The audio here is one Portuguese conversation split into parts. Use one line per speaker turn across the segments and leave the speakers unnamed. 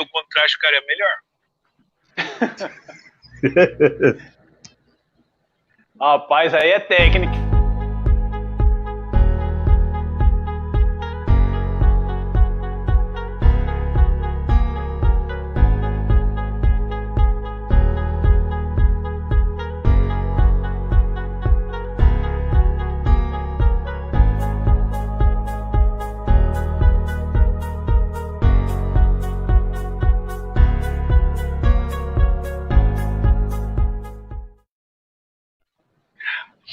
o contrário ficaria melhor.
Rapaz, aí é técnica.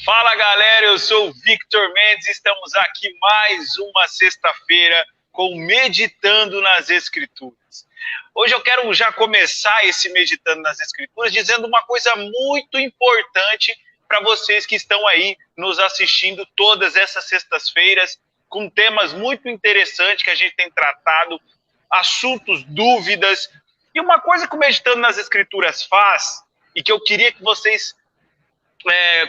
Fala galera, eu sou o Victor Mendes, estamos aqui mais uma sexta-feira com Meditando nas Escrituras. Hoje eu quero já começar esse Meditando nas Escrituras dizendo uma coisa muito importante para vocês que estão aí nos assistindo todas essas sextas-feiras, com temas muito interessantes que a gente tem tratado, assuntos, dúvidas. E uma coisa que o Meditando nas Escrituras faz, e que eu queria que vocês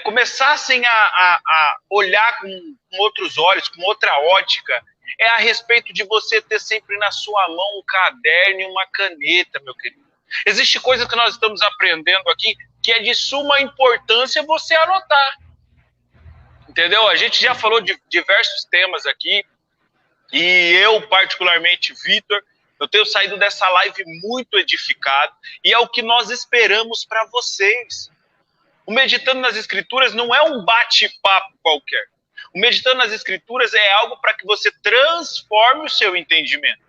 começassem a olhar com outros olhos, com outra ótica, é a respeito de você ter sempre na sua mão um caderno e uma caneta, meu querido. Existe coisa que nós estamos aprendendo aqui que é de suma importância você anotar. Entendeu? A gente já falou de diversos temas aqui, e eu, particularmente, Victor, eu tenho saído dessa live muito edificado, e é o que nós esperamos para vocês. O Meditando nas Escrituras não é um bate-papo qualquer. O Meditando nas Escrituras é algo para que você transforme o seu entendimento,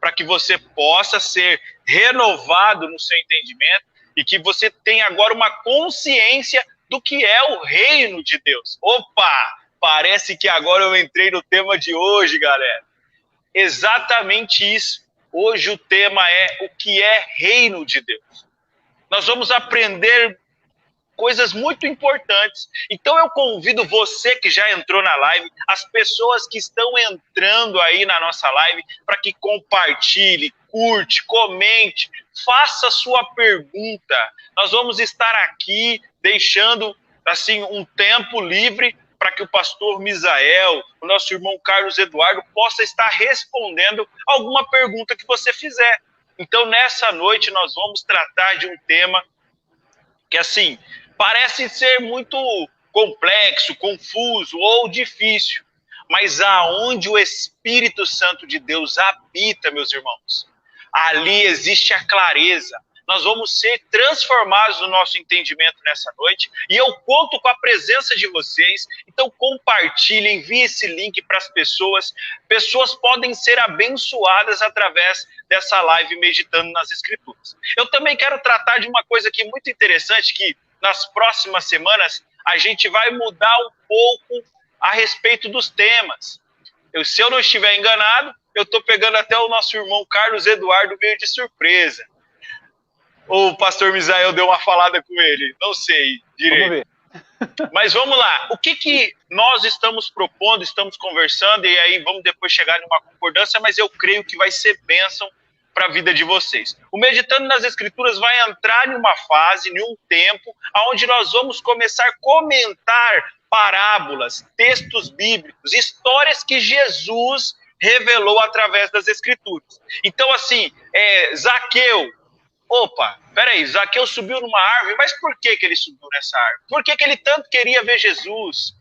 para que você possa ser renovado no seu entendimento e que você tenha agora uma consciência do que é o reino de Deus. Opa! Parece que agora eu entrei no tema de hoje, galera. Exatamente isso. Hoje o tema é o que é reino de Deus. Nós vamos aprender coisas muito importantes. Então eu convido você que já entrou na live, as pessoas que estão entrando aí na nossa live, para que compartilhe, curte, comente, faça sua pergunta. Nós vamos estar aqui deixando assim um tempo livre para que o pastor Misael, o nosso irmão Carlos Eduardo, possa estar respondendo alguma pergunta que você fizer. Então nessa noite nós vamos tratar de um tema que assim parece ser muito complexo, confuso ou difícil, mas aonde o Espírito Santo de Deus habita, meus irmãos, ali existe a clareza. Nós vamos ser transformados no nosso entendimento nessa noite, e eu conto com a presença de vocês. Então compartilhem, envie esse link para as pessoas. Pessoas podem ser abençoadas através dessa live Meditando nas Escrituras. Eu também quero tratar de uma coisa aqui muito interessante, que nas próximas semanas a gente vai mudar um pouco a respeito dos temas. Se eu não estiver enganado, eu estou pegando até o nosso irmão Carlos Eduardo meio de surpresa. O pastor Misael deu uma falada com ele, não sei direito.
Vamos ver.
Mas vamos lá, o que nós estamos propondo, estamos conversando, e aí vamos depois chegar numa concordância, mas eu creio que vai ser bênção para a vida de vocês. O Meditando nas Escrituras vai entrar em uma fase, em um tempo, onde nós vamos começar a comentar parábolas, textos bíblicos, histórias que Jesus revelou através das Escrituras. Então, assim, Zaqueu, peraí, Zaqueu subiu numa árvore, mas por que ele subiu nessa árvore? Por que ele tanto queria ver Jesus?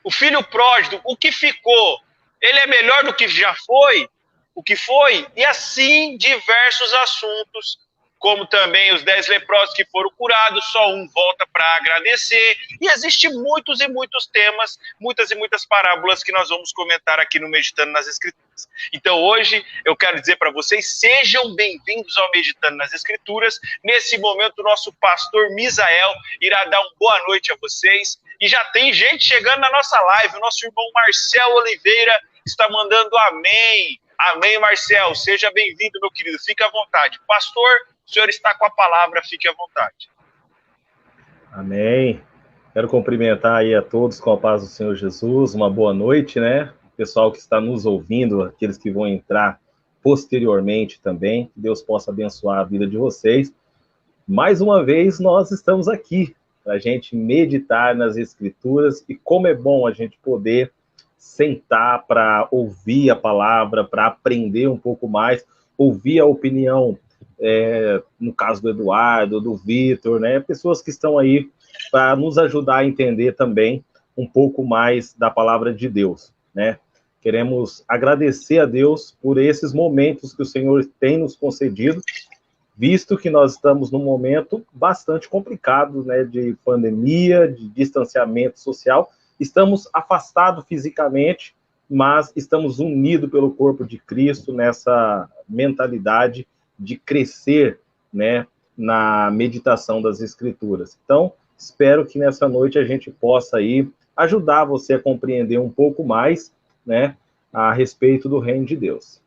O filho pródigo, o que ficou? Ele é melhor do que já foi? O que foi? E assim diversos assuntos, como também os 10 leprosos que foram curados, só um volta para agradecer. E existem muitos e muitos temas, muitas e muitas parábolas que nós vamos comentar aqui no Meditando nas Escrituras. Então hoje eu quero dizer para vocês, sejam bem-vindos ao Meditando nas Escrituras. Nesse momento o nosso pastor Misael irá dar uma boa noite a vocês. E já tem gente chegando na nossa live, o nosso irmão Marcel Oliveira está mandando amém. Amém, Marcel. Seja bem-vindo, meu querido. Fique à vontade. Pastor, o senhor está com a palavra. Fique à vontade.
Amém. Quero cumprimentar aí a todos com a paz do Senhor Jesus. Uma boa noite, né? O pessoal que está nos ouvindo, aqueles que vão entrar posteriormente também. Que Deus possa abençoar a vida de vocês. Mais uma vez, nós estamos aqui para a gente meditar nas Escrituras. E como é bom a gente poder sentar para ouvir a palavra, para aprender um pouco mais. ouvir a opinião, no caso do Eduardo, do Vitor, né? Pessoas que estão aí para nos ajudar a entender também um pouco mais da palavra de Deus, né? Queremos agradecer a Deus por esses momentos que o Senhor tem nos concedido, visto que nós estamos num momento bastante complicado, né, de pandemia, de distanciamento social. Estamos afastados fisicamente, mas estamos unidos pelo corpo de Cristo nessa mentalidade de crescer, né, na meditação das Escrituras. Então, espero que nessa noite a gente possa aí ajudar você a compreender um pouco mais, né, a respeito do reino de Deus.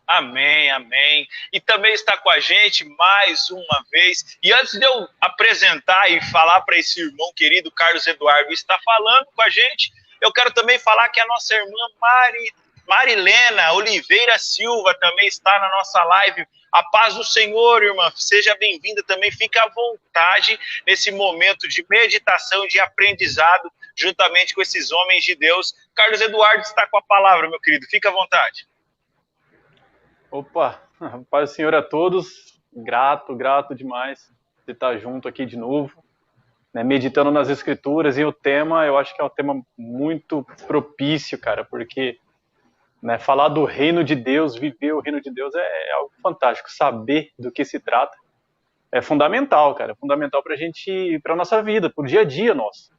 Amém, amém. E também está com a gente mais uma vez. E antes de eu apresentar e falar para esse irmão querido, Carlos Eduardo, está falando com a gente, eu quero também falar que a nossa irmã Marilena Oliveira Silva também está na nossa live. A paz do Senhor, irmã, seja bem-vinda também, fica à vontade nesse momento de meditação, de aprendizado, juntamente com esses homens de Deus. Carlos Eduardo está com a palavra, meu querido, fica à vontade.
Opa, paz do Senhor a todos, grato demais de estar junto aqui de novo, né, meditando nas Escrituras, e o tema, eu acho que é um tema muito propício, cara, porque, né, falar do reino de Deus, viver o reino de Deus é algo fantástico. Saber do que se trata é fundamental, cara. É fundamental para a gente, para a nossa vida, para o dia a dia nosso,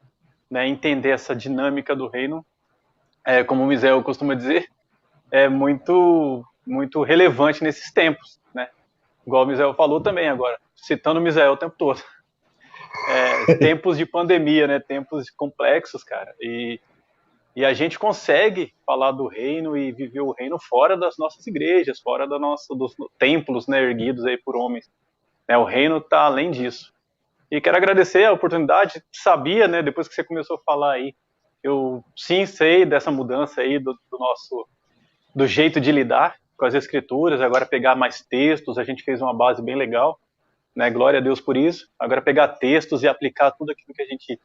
né? Entender essa dinâmica do reino, como o Misael costuma dizer, é muito relevante nesses tempos, né? Igual o Misael falou também agora, citando o Misael o tempo todo. Tempos de pandemia, né? Tempos complexos, cara. E a gente consegue falar do reino e viver o reino fora das nossas igrejas, fora dos templos, né, erguidos aí por homens. Né, o reino está além disso. E quero agradecer a oportunidade. Sabia, né, depois que você começou a falar aí, eu sim sei dessa mudança aí do jeito de lidar com as Escrituras, agora pegar mais textos, a gente fez uma base bem legal, né, glória a Deus por isso. Agora pegar textos e aplicar tudo aquilo que a gente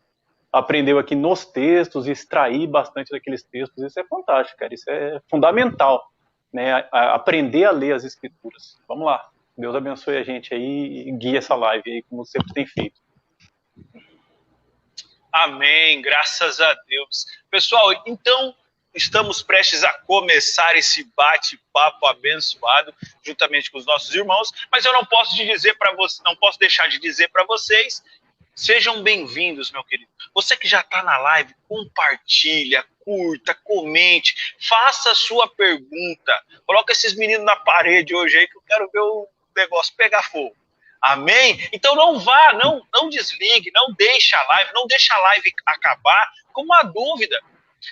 aprendeu aqui nos textos, extrair bastante daqueles textos, isso é fantástico, cara, isso é fundamental, né, aprender a ler as Escrituras. Vamos lá, Deus abençoe a gente aí e guie essa live aí, como sempre tem feito.
Amém, graças a Deus. Pessoal, então, estamos prestes a começar esse bate-papo abençoado, juntamente com os nossos irmãos, mas eu não posso deixar de dizer para vocês. Sejam bem-vindos, meu querido. Você que já está na live, compartilha, curta, comente, faça a sua pergunta. Coloca esses meninos na parede hoje aí que eu quero ver o negócio pegar fogo. Amém? Então não desligue, não deixe a live acabar com uma dúvida.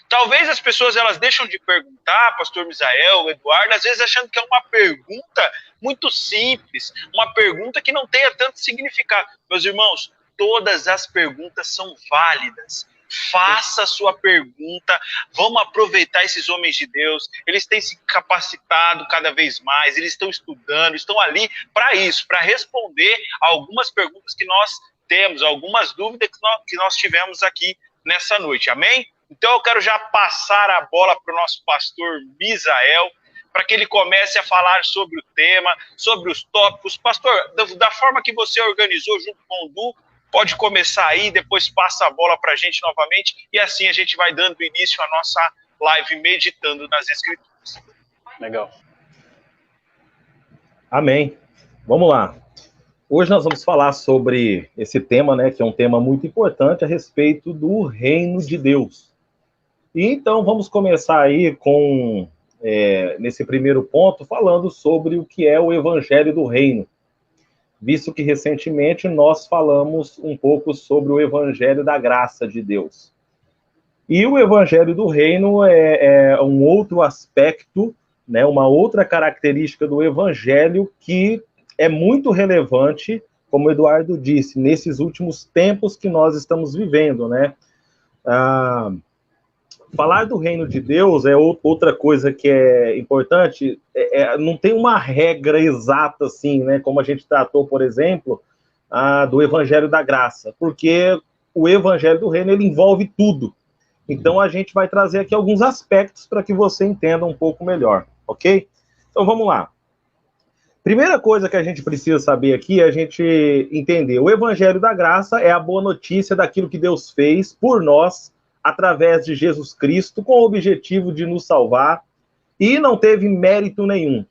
Talvez as pessoas elas deixam de perguntar, pastor Misael, Eduardo, às vezes achando que é uma pergunta muito simples, uma pergunta que não tenha tanto significado. Meus irmãos, todas as perguntas são válidas. Faça a sua pergunta. Vamos aproveitar esses homens de Deus. Eles têm se capacitado cada vez mais. Eles estão estudando, estão ali para isso, para responder algumas perguntas que nós temos, algumas dúvidas que nós tivemos aqui nessa noite. Amém? Então eu quero já passar a bola para o nosso pastor Misael, para que ele comece a falar sobre o tema, sobre os tópicos. Pastor, da forma que você organizou junto com o Du, pode começar aí, depois passa a bola para a gente novamente, e assim a gente vai dando início à nossa live meditando nas Escrituras.
Legal.
Amém. Vamos lá. Hoje nós vamos falar sobre esse tema, né, que é um tema muito importante a respeito do reino de Deus. E então vamos começar aí com, nesse primeiro ponto, falando sobre o que é o Evangelho do Reino. Visto que recentemente nós falamos um pouco sobre o Evangelho da Graça de Deus. E o Evangelho do Reino é um outro aspecto, né, uma outra característica do Evangelho que é muito relevante, como o Eduardo disse, nesses últimos tempos que nós estamos vivendo, né? Falar do reino de Deus é outra coisa que é importante, não tem uma regra exata, assim, né, como a gente tratou, por exemplo, do Evangelho da Graça, porque o Evangelho do Reino, ele envolve tudo. Então, a gente vai trazer aqui alguns aspectos para que você entenda um pouco melhor, ok? Então, vamos lá. Primeira coisa que a gente precisa saber aqui é a gente entender: o Evangelho da Graça é a boa notícia daquilo que Deus fez por nós, através de Jesus Cristo, com o objetivo de nos salvar, e não teve mérito nenhum.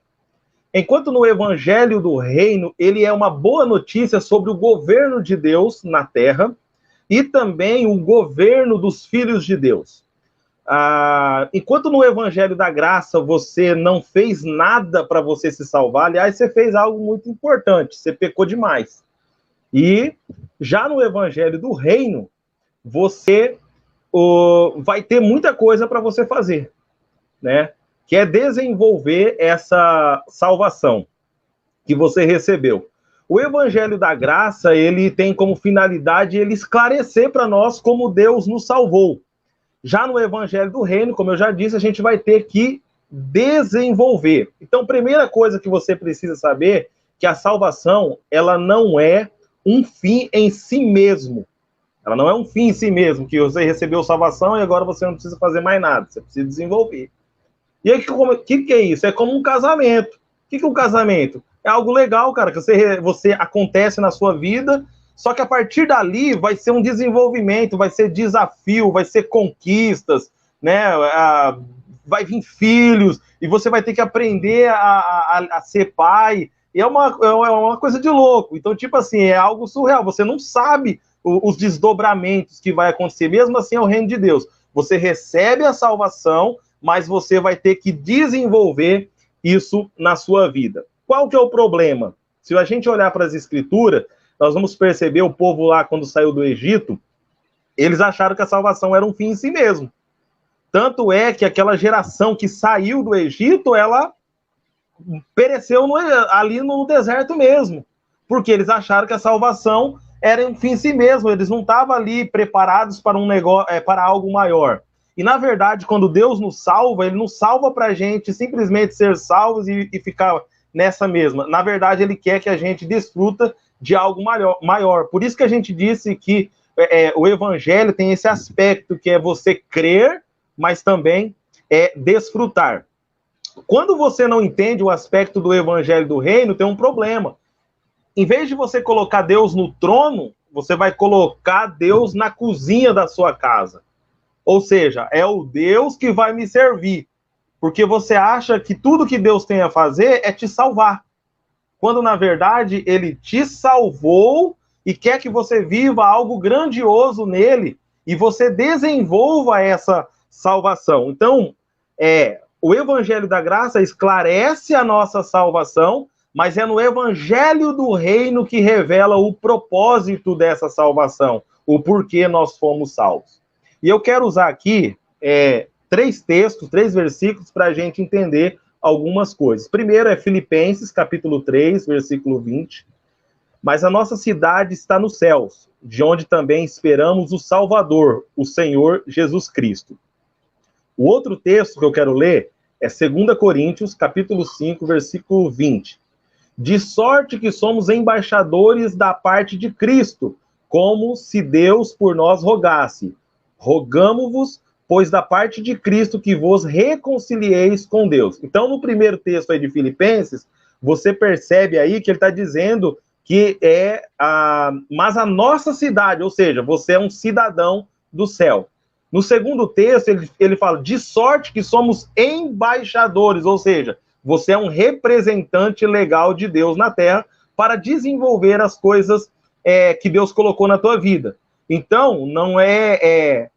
Enquanto no Evangelho do Reino, ele é uma boa notícia sobre o governo de Deus na Terra, e também o governo dos filhos de Deus. Enquanto no Evangelho da Graça você não fez nada para você se salvar, aliás, você fez algo muito importante, você pecou demais. E já no Evangelho do Reino, você vai ter muita coisa para você fazer, né? Que é desenvolver essa salvação que você recebeu. O Evangelho da Graça, ele tem como finalidade ele esclarecer para nós como Deus nos salvou. Já no Evangelho do Reino, como eu já disse, a gente vai ter que desenvolver. Então, primeira coisa que você precisa saber, que a salvação, ela não é um fim em si mesmo. Ela não é um fim em si mesmo, que você recebeu salvação e agora você não precisa fazer mais nada, você precisa desenvolver. E aí, o que é isso? É como um casamento. O que é um casamento? É algo legal, cara, que você acontece na sua vida, só que a partir dali vai ser um desenvolvimento, vai ser desafio, vai ser conquistas, né? Vai vir filhos, e você vai ter que aprender a ser pai. E é uma coisa de louco. Então, tipo assim, é algo surreal. Você não sabe os desdobramentos que vai acontecer. Mesmo assim, é o reino de Deus. Você recebe a salvação, mas você vai ter que desenvolver isso na sua vida. Qual que é o problema? Se a gente olhar para as Escrituras, nós vamos perceber o povo lá, quando saiu do Egito, eles acharam que a salvação era um fim em si mesmo. Tanto é que aquela geração que saiu do Egito, ela pereceu ali no deserto mesmo. Porque eles acharam que a salvação era um fim em si mesmo. Eles não estavam ali preparados para um negócio, para algo maior. E, na verdade, quando Deus nos salva, ele não salva para a gente simplesmente ser salvos e ficar nessa mesma. Na verdade, ele quer que a gente desfruta de algo maior. Por isso que a gente disse que o Evangelho tem esse aspecto, que é você crer, mas também desfrutar. Quando você não entende o aspecto do Evangelho do Reino, tem um problema. Em vez de você colocar Deus no trono, você vai colocar Deus na cozinha da sua casa. Ou seja, é o Deus que vai me servir. Porque você acha que tudo que Deus tem a fazer é te salvar. Quando, na verdade, ele te salvou e quer que você viva algo grandioso nele e você desenvolva essa salvação. Então, o Evangelho da Graça esclarece a nossa salvação, mas é no Evangelho do Reino que revela o propósito dessa salvação, o porquê nós fomos salvos. E eu quero usar aqui 3 versículos para a gente entender algumas coisas. Primeiro é Filipenses, capítulo 3, versículo 20. Mas a nossa cidade está nos céus, de onde também esperamos o Salvador, o Senhor Jesus Cristo. O outro texto que eu quero ler é 2 Coríntios, capítulo 5, versículo 20. De sorte que somos embaixadores da parte de Cristo, como se Deus por nós rogasse. Rogamo-vos, pois da parte de Cristo que vos reconcilieis com Deus. Então, no primeiro texto aí de Filipenses, você percebe aí que ele está dizendo que mas a nossa cidade, ou seja, você é um cidadão do céu. No segundo texto, ele fala, de sorte que somos embaixadores, ou seja, você é um representante legal de Deus na terra para desenvolver as coisas que Deus colocou na tua vida. Então, não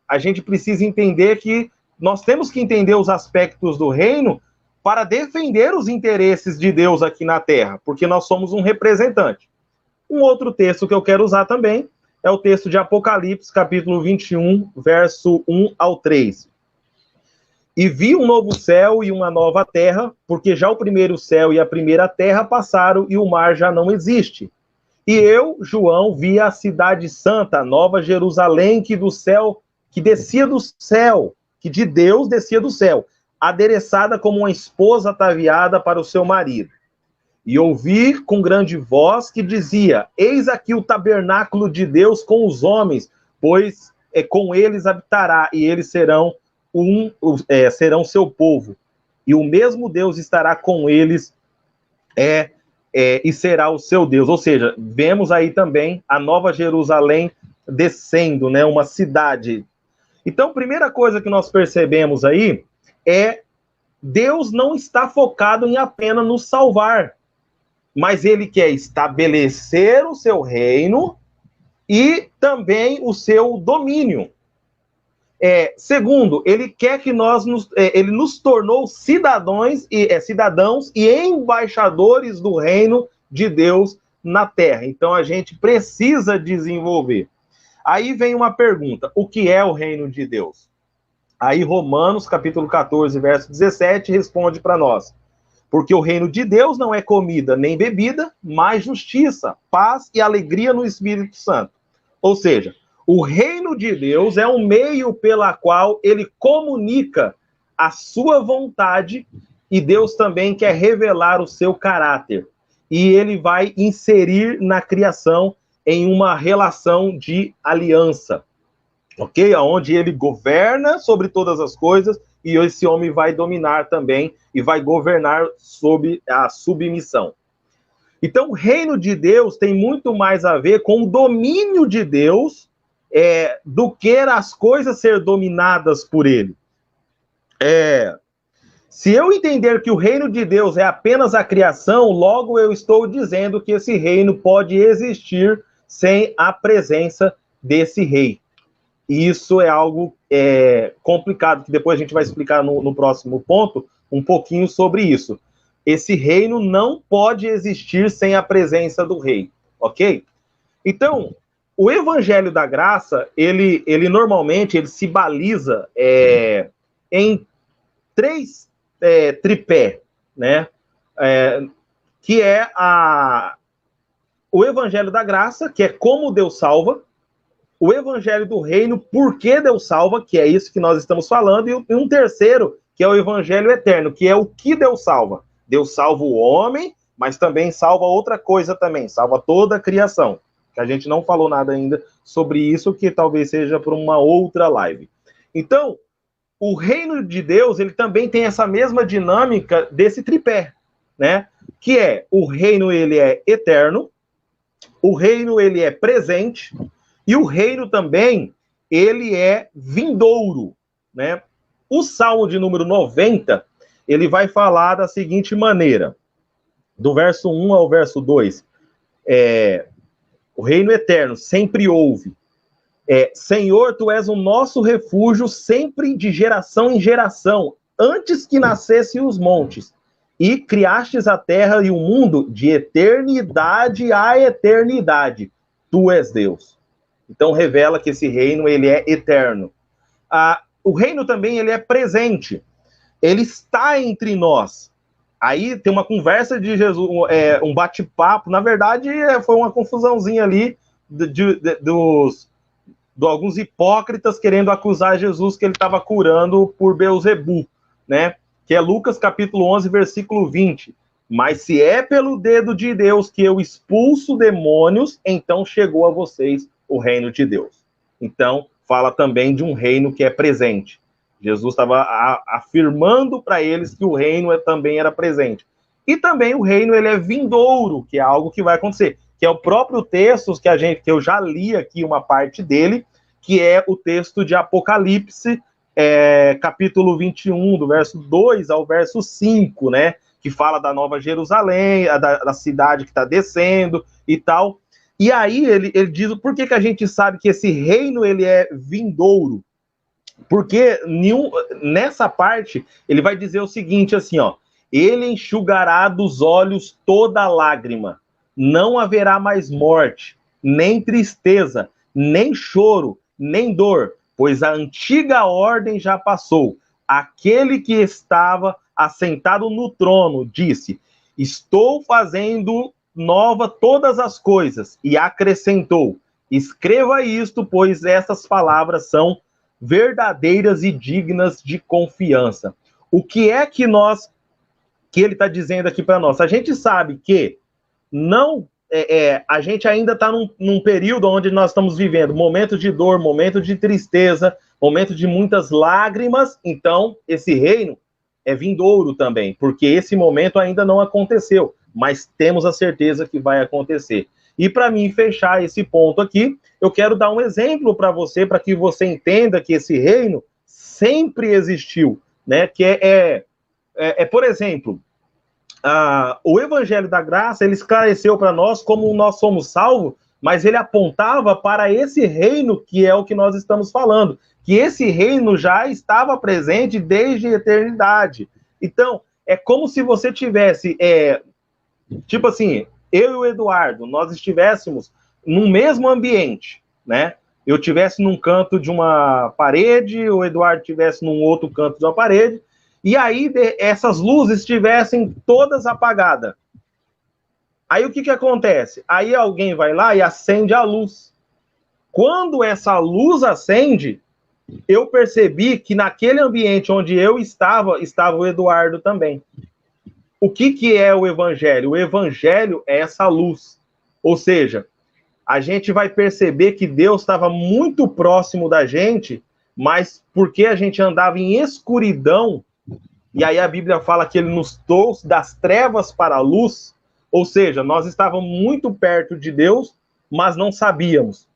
a gente precisa entender que nós temos que entender os aspectos do reino para defender os interesses de Deus aqui na terra, porque nós somos um representante. Um outro texto que eu quero usar também é o texto de Apocalipse, capítulo 21, verso 1 ao 3. E vi um novo céu e uma nova terra, porque já o primeiro céu e a primeira terra passaram e o mar já não existe. E eu, João, vi a cidade santa, a Nova Jerusalém, que descia do céu, que de Deus descia do céu, adereçada como uma esposa ataviada para o seu marido. E ouvi com grande voz que dizia, eis aqui o tabernáculo de Deus com os homens, pois com eles habitará, e eles serão seu povo. E o mesmo Deus estará com eles e será o seu Deus. Ou seja, vemos aí também a Nova Jerusalém descendo, né, uma cidade. Então, a primeira coisa que nós percebemos aí é Deus não está focado em apenas nos salvar, mas ele quer estabelecer o seu reino e também o seu domínio. Segundo, ele quer que ele nos tornou cidadãos e embaixadores do reino de Deus na terra. Então a gente precisa desenvolver. Aí vem uma pergunta: o que é o reino de Deus? Aí Romanos, capítulo 14, verso 17, responde para nós: porque o reino de Deus não é comida nem bebida, mas justiça, paz e alegria no Espírito Santo. Ou seja, o reino de Deus é um meio pela qual ele comunica a sua vontade, e Deus também quer revelar o seu caráter. E ele vai inserir na criação em uma relação de aliança, ok? Onde ele governa sobre todas as coisas, e esse homem vai dominar também, e vai governar sob a submissão. Então, o reino de Deus tem muito mais a ver com o domínio de Deus do que as coisas ser dominadas por ele. Se eu entender que o reino de Deus é apenas a criação, logo eu estou dizendo que esse reino pode existir sem a presença desse rei. E isso é algo complicado, que depois a gente vai explicar no próximo ponto um pouquinho sobre isso. Esse reino não pode existir sem a presença do rei, ok? Então, o Evangelho da Graça, ele normalmente se baliza em três tripé, né? Que é o Evangelho da Graça, que é como Deus salva; o Evangelho do Reino, por que Deus salva, que é isso que nós estamos falando; e um terceiro, que é o Evangelho Eterno, que é o que Deus salva. Deus salva o homem, mas também salva outra coisa também, salva toda a criação. Que a gente não falou nada ainda sobre isso, que talvez seja por uma outra live. Então, o reino de Deus, ele também tem essa mesma dinâmica desse tripé, né? Que é, o reino, ele é eterno, o reino, ele é presente, e o reino também, ele é vindouro, né? O Salmo de número 90, ele vai falar da seguinte maneira, do verso 1 ao verso 2, o reino eterno sempre houve. Senhor, tu és o nosso refúgio sempre de geração em geração, antes que nascessem os montes, e criastes a terra e o mundo de eternidade a eternidade. Tu és Deus. Então revela que esse reino, ele é eterno. O reino também, ele é presente. Ele está entre nós. Aí tem uma conversa de Jesus, um bate-papo. Na verdade, foi uma confusãozinha ali de alguns hipócritas querendo acusar Jesus que ele estava curando por Beelzebu, né? Que é Lucas capítulo 11, versículo 20. Mas se é pelo dedo de Deus que eu expulso demônios, então chegou a vocês o reino de Deus. Então, fala também de um reino que é presente. Jesus estava afirmando para eles que o reino também era presente. E também o reino, ele é vindouro, que é algo que vai acontecer. Que é o próprio texto que eu já li aqui uma parte dele, que é o texto de Apocalipse, capítulo 21, do verso 2 ao verso 5, né? Que fala da Nova Jerusalém, da cidade que está descendo e tal. E aí ele diz, por que a gente sabe que esse reino, ele é vindouro? Porque nessa parte, ele vai dizer o seguinte, assim, ó: ele enxugará dos olhos toda lágrima, não haverá mais morte, nem tristeza, nem choro, nem dor, pois a antiga ordem já passou. Aquele que estava assentado no trono disse: estou fazendo nova todas as coisas, e acrescentou: escreva isto, pois essas palavras são verdadeiras e dignas de confiança. O que é que ele está dizendo aqui para nós? A gente sabe que a gente ainda está num período onde nós estamos vivendo momentos de dor, momentos de tristeza, momentos de muitas lágrimas. Então, esse reino é vindouro também, porque esse momento ainda não aconteceu. mas temos a certeza que vai acontecer. E para mim fechar esse ponto aqui, eu quero dar um exemplo para você, para que você entenda que esse reino sempre existiu, né? Que por exemplo, o Evangelho da Graça, ele esclareceu para nós como nós somos salvos, mas ele apontava para esse reino que é o que nós estamos falando, que esse reino já estava presente desde a eternidade. Então, é como se você tivesse, tipo assim, eu e o Eduardo, nós estivéssemos no mesmo ambiente, né? Eu estivesse num canto de uma parede, o Eduardo estivesse num outro canto de uma parede, e aí essas luzes estivessem todas apagadas. Aí o que acontece? Aí alguém vai lá e acende a luz. Quando essa luz acende, eu percebi que naquele ambiente onde eu estava o Eduardo também. O que é o Evangelho? O Evangelho é essa luz. Ou seja, a gente vai perceber que Deus estava muito próximo da gente, mas porque a gente andava em escuridão, e aí a Bíblia fala que ele nos trouxe das trevas para a luz, ou seja, nós estávamos muito perto de Deus, mas não sabíamos.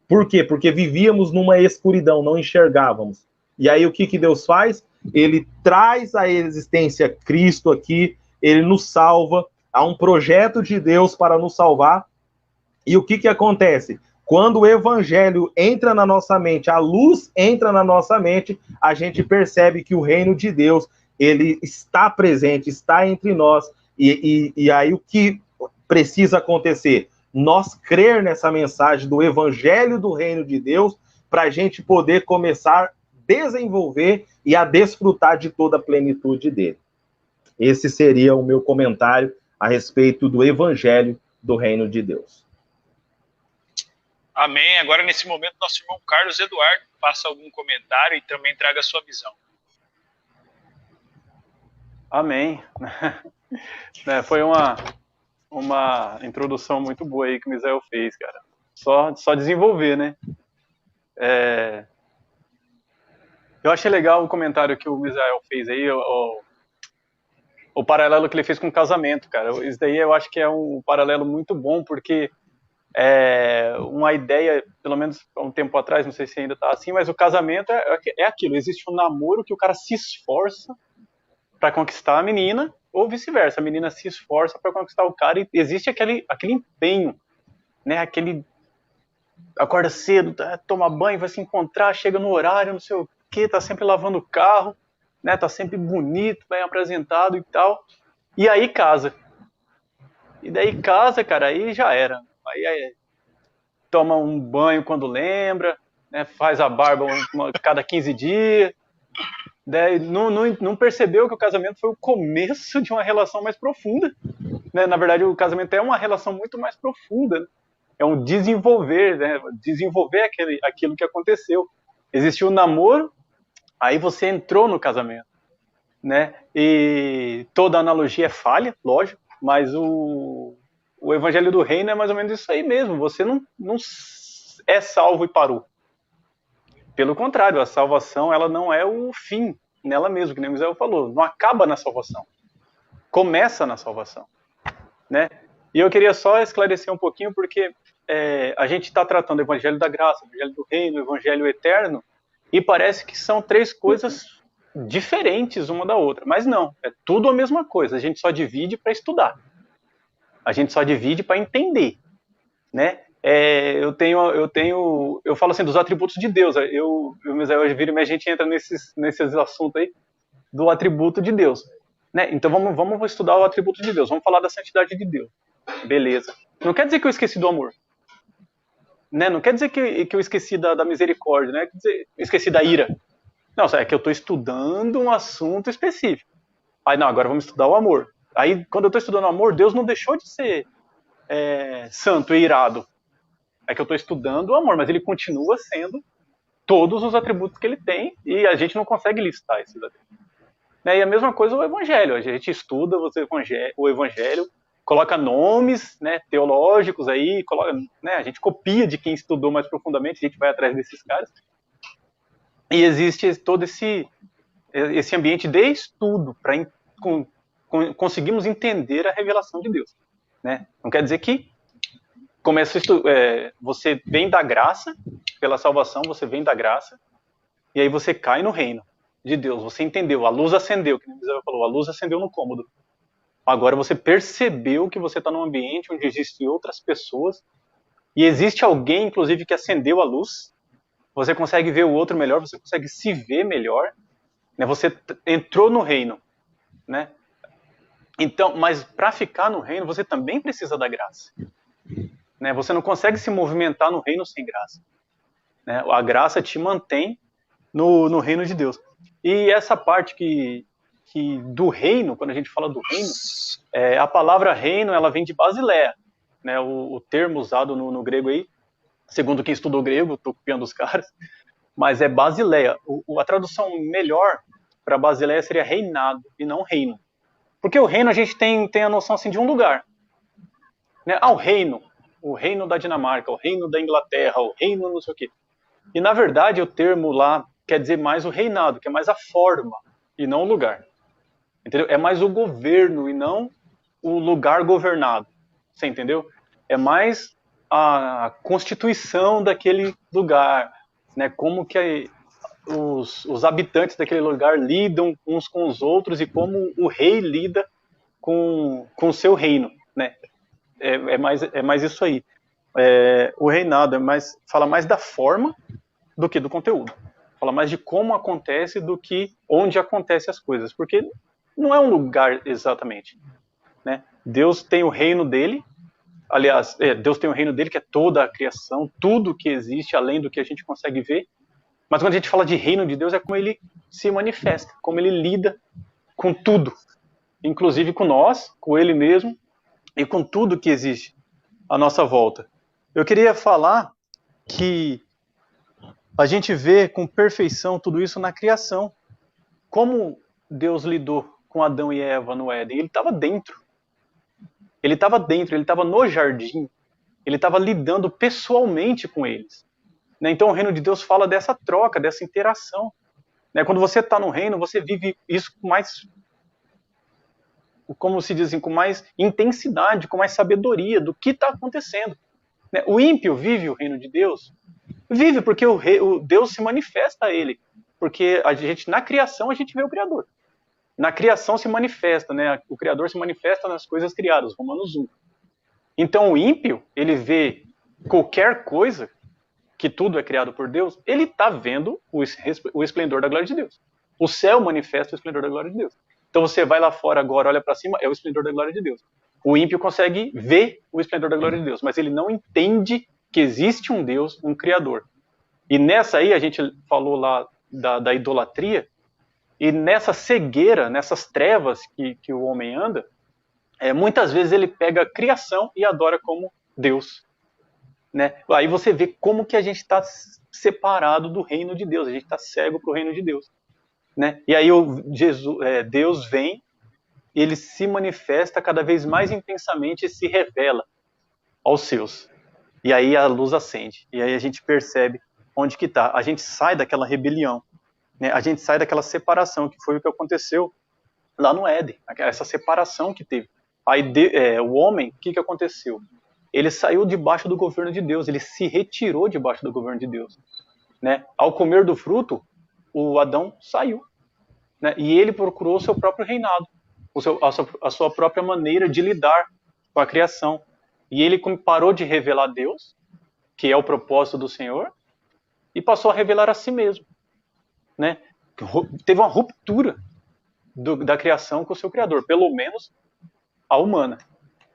Por quê? Porque vivíamos numa escuridão, não enxergávamos. E aí o que Deus faz? Ele traz à existência Cristo aqui, ele nos salva, há um projeto de Deus para nos salvar. E o que acontece? Quando o Evangelho entra na nossa mente, a luz entra na nossa mente, a gente percebe que o reino de Deus, ele está presente, está entre nós. E aí o que precisa acontecer? Nós crer nessa mensagem do Evangelho do Reino de Deus para a gente poder começar a desenvolver e a desfrutar de toda a plenitude dele. Esse seria o meu comentário a respeito do Evangelho do Reino de Deus.
Amém. Agora, nesse momento, nosso irmão Carlos Eduardo faça algum comentário e também traga a sua visão.
Amém. Foi uma introdução muito boa aí que o Misael fez, cara. Só desenvolver, né? Eu achei legal o comentário que o Misael fez aí, o paralelo que ele fez com o casamento, cara. Isso daí eu acho que é um paralelo muito bom, porque uma ideia, pelo menos há um tempo atrás, não sei se ainda tá assim, mas o casamento é aquilo, existe um namoro que o cara se esforça para conquistar a menina, ou vice-versa, a menina se esforça para conquistar o cara, e existe aquele empenho, né? Aquele acorda cedo, toma banho, vai se encontrar, chega no horário, não sei o que, tá sempre lavando o carro, né? Tá sempre bonito, bem apresentado e tal, e aí casa. E daí casa, cara, aí já era. Aí toma um banho quando lembra, né? Faz a barba cada 15 dias. Daí não percebeu que o casamento foi o começo de uma relação mais profunda, né? Na verdade, o casamento é uma relação muito mais profunda, né? É um desenvolver, né? Desenvolver aquilo que aconteceu. Existiu um namoro, aí você entrou no casamento, né? E toda analogia é falha, lógico, mas o Evangelho do Reino é mais ou menos isso aí mesmo. Você não é salvo e parou. Pelo contrário, a salvação, ela não é o fim nela mesma, que nem o Misael falou. Não acaba na salvação. Começa na salvação, né? E eu queria só esclarecer um pouquinho, porque a gente está tratando o Evangelho da Graça, o Evangelho do Reino, o Evangelho Eterno, e parece que são três coisas diferentes uma da outra. Mas não, é tudo a mesma coisa. A gente só divide para estudar. A gente só divide para entender, né? Eu falo assim dos atributos de Deus. Eu viro e a gente entra nesses assuntos aí do atributo de Deus, né? Então vamos estudar o atributo de Deus. Vamos falar da santidade de Deus. Beleza. Não quer dizer que eu esqueci do amor, né? Não quer dizer que eu esqueci da misericórdia, né? Quer dizer, eu esqueci da ira. Não, é que eu estou estudando um assunto específico. Aí não, agora vamos estudar o amor. Aí quando eu estou estudando o amor, Deus não deixou de ser santo e irado. É que eu estou estudando o amor, mas ele continua sendo todos os atributos que ele tem, e a gente não consegue listar esses atributos. Né? E a mesma coisa o Evangelho. A gente estuda o Evangelho, coloca nomes, né, teológicos aí, né, a gente copia de quem estudou mais profundamente, a gente vai atrás desses caras. E existe todo esse ambiente de estudo para conseguimos entender a revelação de Deus, né? Não quer dizer que você vem da graça, pela salvação você vem da graça, e aí você cai no reino de Deus. Você entendeu, a luz acendeu, que o Misael falou, a luz acendeu no cômodo. Agora você percebeu que você está num ambiente onde existem outras pessoas, e existe alguém, inclusive, que acendeu a luz. Você consegue ver o outro melhor, você consegue se ver melhor, né? Você entrou no reino, né? Então, mas para ficar no reino, você também precisa da graça, né? Você não consegue se movimentar no reino sem graça, né? A graça te mantém no reino de Deus. E essa parte que do reino, quando a gente fala do reino, a palavra reino, ela vem de Basileia, né? O termo usado no grego aí, segundo quem estudou grego, estou copiando os caras, mas é Basileia. A tradução melhor para Basileia seria reinado e não reino. Porque o reino a gente tem a noção assim de um lugar, né? O reino da Dinamarca, o reino da Inglaterra, o reino não sei o quê. E na verdade o termo lá quer dizer mais o reinado, que é mais a forma e não o lugar. Entendeu? É mais o governo e não o lugar governado. Você entendeu? É mais a constituição daquele lugar, né? Como que os habitantes daquele lugar lidam uns com os outros e como o rei lida com o seu reino, né? É mais isso aí. O reinado fala mais da forma do que do conteúdo. Fala mais de como acontece do que onde acontecem as coisas. Porque não é um lugar exatamente, né? Deus tem o reino dele. Aliás, Deus tem o reino dele, que é toda a criação, tudo que existe além do que a gente consegue ver. Mas quando a gente fala de reino de Deus, é como ele se manifesta, como ele lida com tudo, inclusive com nós, com ele mesmo e com tudo que existe à nossa volta. Eu queria falar que a gente vê com perfeição tudo isso na criação. Como Deus lidou com Adão e Eva no Éden? Ele estava dentro. Ele estava no jardim. Ele estava lidando pessoalmente com eles. Então o reino de Deus fala dessa troca, dessa interação. Quando você está no reino, você vive isso com mais, como se diz assim, com mais intensidade, com mais sabedoria do que está acontecendo. O ímpio vive o reino de Deus? Vive porque o Deus se manifesta a ele. Porque na criação a gente vê o Criador. Na criação se manifesta, né? O Criador se manifesta nas coisas criadas, Romanos 1. Então o ímpio, ele vê qualquer coisa, que tudo é criado por Deus, ele está vendo o esplendor da glória de Deus. O céu manifesta o esplendor da glória de Deus. Então você vai lá fora agora, olha para cima, é o esplendor da glória de Deus. O ímpio consegue ver o esplendor da glória de Deus, mas ele não entende que existe um Deus, um Criador. E nessa aí, a gente falou lá da idolatria, e nessa cegueira, nessas trevas que o homem anda, muitas vezes ele pega a criação e adora como Deus. Né? Aí você vê como que a gente está separado do reino de Deus, a gente está cego para o reino de Deus. Né? E aí Deus vem, ele se manifesta cada vez mais intensamente e se revela aos seus. E aí a luz acende, e aí a gente percebe onde que está. A gente sai daquela rebelião, né? A gente sai daquela separação, que foi o que aconteceu lá no Éden, essa separação que teve. Aí o homem, o que aconteceu? Ele saiu debaixo do governo de Deus, ele se retirou debaixo do governo de Deus. Né? Ao comer do fruto, o Adão saiu. Né? E ele procurou o seu próprio reinado, a sua própria maneira de lidar com a criação. E ele parou de revelar Deus, que é o propósito do Senhor, e passou a revelar a si mesmo. Né? Teve uma ruptura da criação com o seu Criador, pelo menos a humana.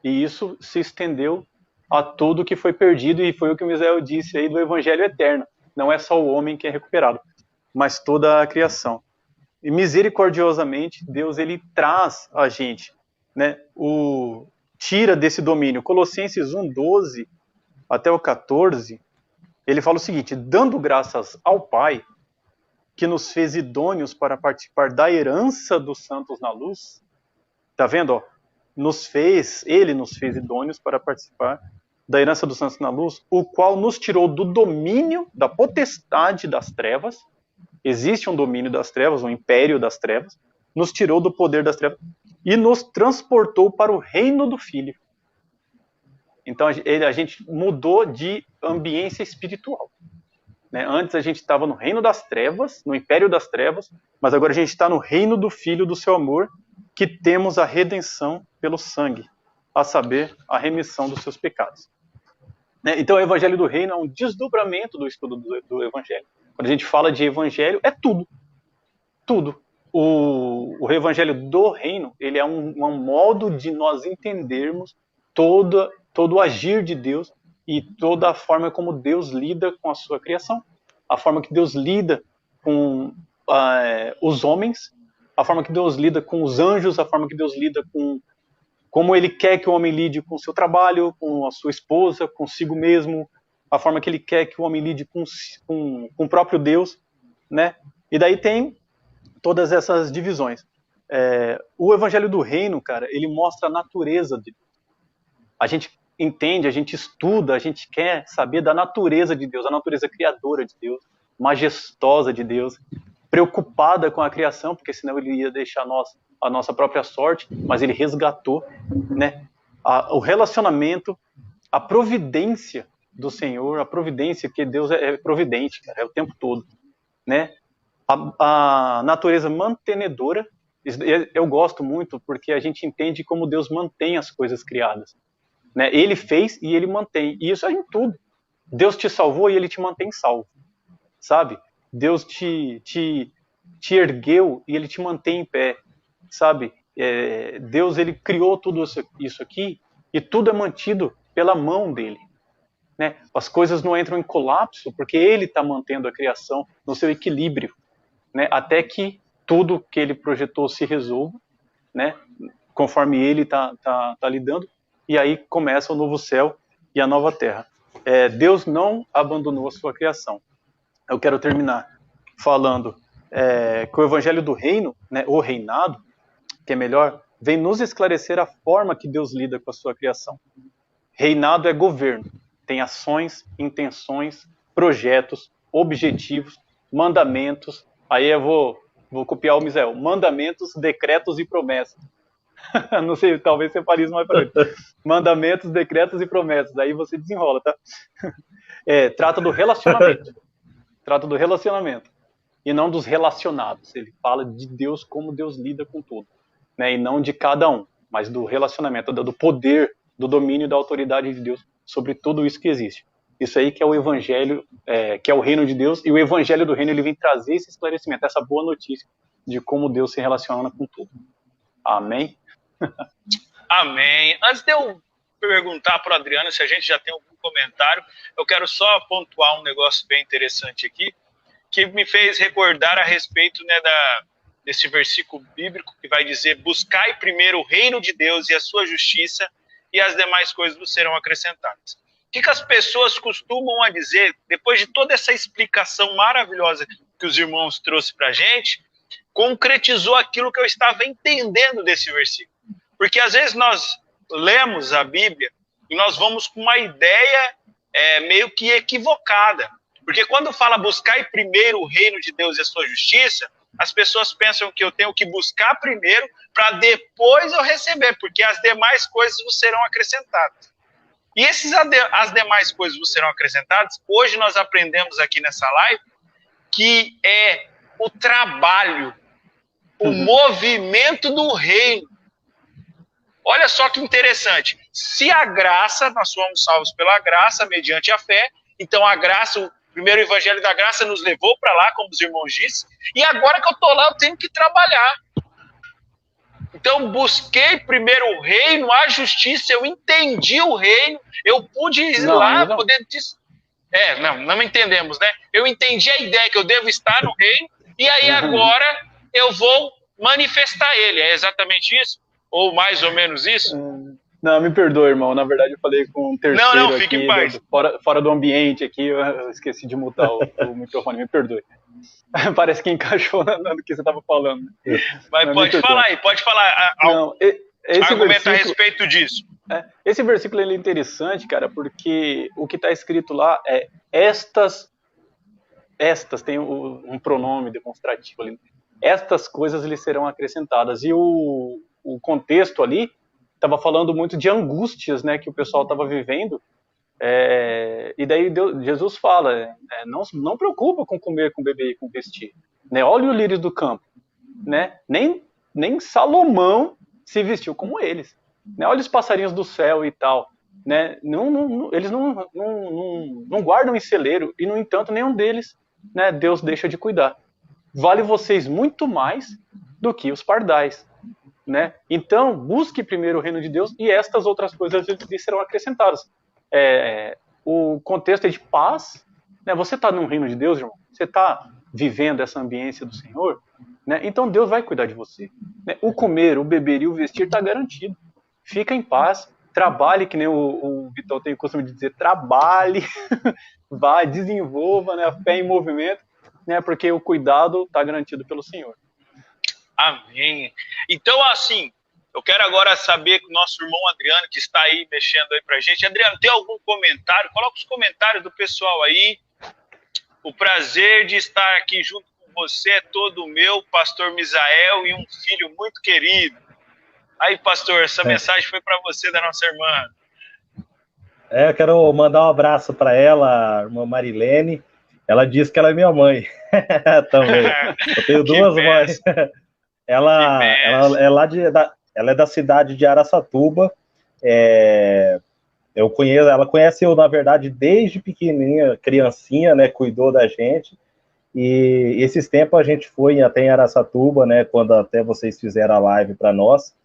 E isso se estendeu a tudo que foi perdido, e foi o que o Misael disse aí do Evangelho Eterno. Não é só o homem que é recuperado, mas toda a criação. E misericordiosamente, Deus ele traz a gente, né, tira desse domínio. Colossenses 1:12 até o 14, ele fala o seguinte: dando graças ao Pai, que nos fez idôneos para participar da herança dos santos na luz. Tá vendo, ó? Ele nos fez idôneos para participar da herança dos santos na luz, o qual nos tirou do domínio da potestade das trevas. Existe um domínio das trevas, um império das trevas, nos tirou do poder das trevas e nos transportou para o reino do Filho. Então a gente mudou de ambiência espiritual. Né? Antes a gente estava no reino das trevas, no império das trevas, mas agora a gente está no reino do Filho do seu amor, que temos a redenção pelo sangue, a saber, a remissão dos seus pecados. Né? Então o Evangelho do Reino é um desdobramento do estudo do Evangelho. Quando a gente fala de Evangelho, é tudo. Tudo. O Evangelho do Reino, ele é um modo de nós entendermos todo o agir de Deus e toda a forma como Deus lida com a sua criação. A forma que Deus lida com os homens, a forma que Deus lida com os anjos, a forma que Deus lida com como Ele quer que o homem lide com o seu trabalho, com a sua esposa, consigo mesmo, a forma que Ele quer que o homem lide com o próprio Deus, né? E daí tem todas essas divisões. O Evangelho do Reino, cara, ele mostra a natureza de Deus. A gente entende, a gente estuda, a gente quer saber da natureza de Deus, a natureza criadora de Deus, majestosa de Deus, preocupada com a criação, porque senão ele ia deixar a nossa própria sorte, mas ele resgatou, né? O relacionamento, a providência do Senhor, a providência, que Deus é providente, cara, é o tempo todo, né? A natureza mantenedora, eu gosto muito porque a gente entende como Deus mantém as coisas criadas, né? Ele fez e ele mantém, e isso é em tudo. Deus te salvou e ele te mantém salvo, sabe? Deus te ergueu e ele te mantém em pé, sabe? Deus, ele criou tudo isso aqui e tudo é mantido pela mão dele, né? As coisas não entram em colapso porque ele está mantendo a criação no seu equilíbrio, né? Até que tudo que ele projetou se resolva, né? Conforme ele está lidando, e aí começa o novo céu e a nova terra. Deus não abandonou a sua criação. Eu quero terminar falando que o Evangelho do Reino, né, o reinado, que é melhor, vem nos esclarecer a forma que Deus lida com a sua criação. Reinado é governo, tem ações, intenções, projetos, objetivos, mandamentos. Aí eu vou copiar o Misael. Mandamentos, decretos e promessas. Não sei, talvez você fale isso mais para ele. Mandamentos, decretos e promessas. Aí você desenrola, tá? Trata do relacionamento. Trata do relacionamento. E não dos relacionados. Ele fala de Deus, como Deus lida com tudo. Né? E não de cada um, mas do relacionamento, do poder, do domínio, da autoridade de Deus sobre tudo isso que existe. Isso aí que é o Evangelho, que é o reino de Deus, e o Evangelho do reino ele vem trazer esse esclarecimento, essa boa notícia de como Deus se relaciona com tudo. Amém?
Amém. Antes de eu perguntar para o Adriano se a gente já tem algum comentário, eu quero só pontuar um negócio bem interessante aqui, que me fez recordar a respeito, né, desse versículo bíblico que vai dizer: buscai primeiro o reino de Deus e a sua justiça, e as demais coisas vos serão acrescentadas. O que as pessoas costumam a dizer, depois de toda essa explicação maravilhosa que os irmãos trouxeram para a gente, concretizou aquilo que eu estava entendendo desse versículo. Porque às vezes nós lemos a Bíblia e nós vamos com uma ideia meio que equivocada. Porque quando fala buscar primeiro o reino de Deus e a sua justiça, as pessoas pensam que eu tenho que buscar primeiro para depois eu receber, porque as demais coisas vos serão acrescentadas. E as demais coisas vos serão acrescentadas, hoje nós aprendemos aqui nessa live, que é o trabalho, o movimento do reino. Olha só que interessante. Se a graça, nós somos salvos pela graça, mediante a fé, então a graça, o primeiro evangelho da graça nos levou para lá, como os irmãos disseram, e agora que eu estou lá, eu tenho que trabalhar. Então, busquei primeiro o reino, a justiça, eu entendi o reino, eu pude ir lá, poder... não entendemos, né? Eu entendi a ideia que eu devo estar no reino, e aí agora eu vou manifestar ele. É exatamente isso? Ou mais ou menos isso?
Não, me perdoe, irmão. Na verdade, eu falei com um terceiro
não, fique
aqui,
em paz.
Fora do ambiente aqui, eu esqueci de mutar o microfone, me perdoe. Parece que encaixou no que você estava falando.
Mas pode falar aí, pode falar. Argumentar a respeito disso.
Esse versículo ele é interessante, cara, porque o que está escrito lá é estas tem um pronome demonstrativo ali. Estas coisas lhe serão acrescentadas. E o o contexto ali estava falando muito de angústias, né, que o pessoal estava vivendo. E daí Jesus fala, não preocupa com comer, com beber e com vestir, né? Olha o lírios do campo, né? Nem Salomão se vestiu como eles, né? Olha os passarinhos do céu e tal, né? Eles não guardam em celeiro e, no entanto, nenhum deles, né, Deus deixa de cuidar. Vale vocês muito mais do que os pardais, né? Então, busque primeiro o reino de Deus e estas outras coisas lhe serão acrescentadas. O contexto é de paz, né? Você está no reino de Deus, irmão? Você está vivendo essa ambiência do Senhor, né? Então Deus vai cuidar de você, né? O comer, o beber e o vestir está garantido. Fica em paz, trabalhe, que nem o Vitão tem o costume de dizer, trabalhe, vá, desenvolva, né, a fé em movimento, né, porque o cuidado está garantido pelo Senhor.
Amém. Então, assim, eu quero agora saber com o nosso irmão Adriano, que está aí mexendo aí pra gente. Adriano, tem algum comentário? Coloca os comentários do pessoal aí. O prazer de estar aqui junto com você é todo meu, pastor Misael, e um filho muito querido. Aí, pastor, essa mensagem foi para você, da nossa irmã.
Eu quero mandar um abraço para ela, a irmã Marilene. Ela disse que ela é minha mãe também. Eu tenho duas mães. Ela é ela é da cidade de Araçatuba. Ela conhece eu, na verdade, desde pequenininha, criancinha, né? Cuidou da gente. E esses tempos a gente foi até em Araçatuba, né? Quando até vocês fizeram a live para nós.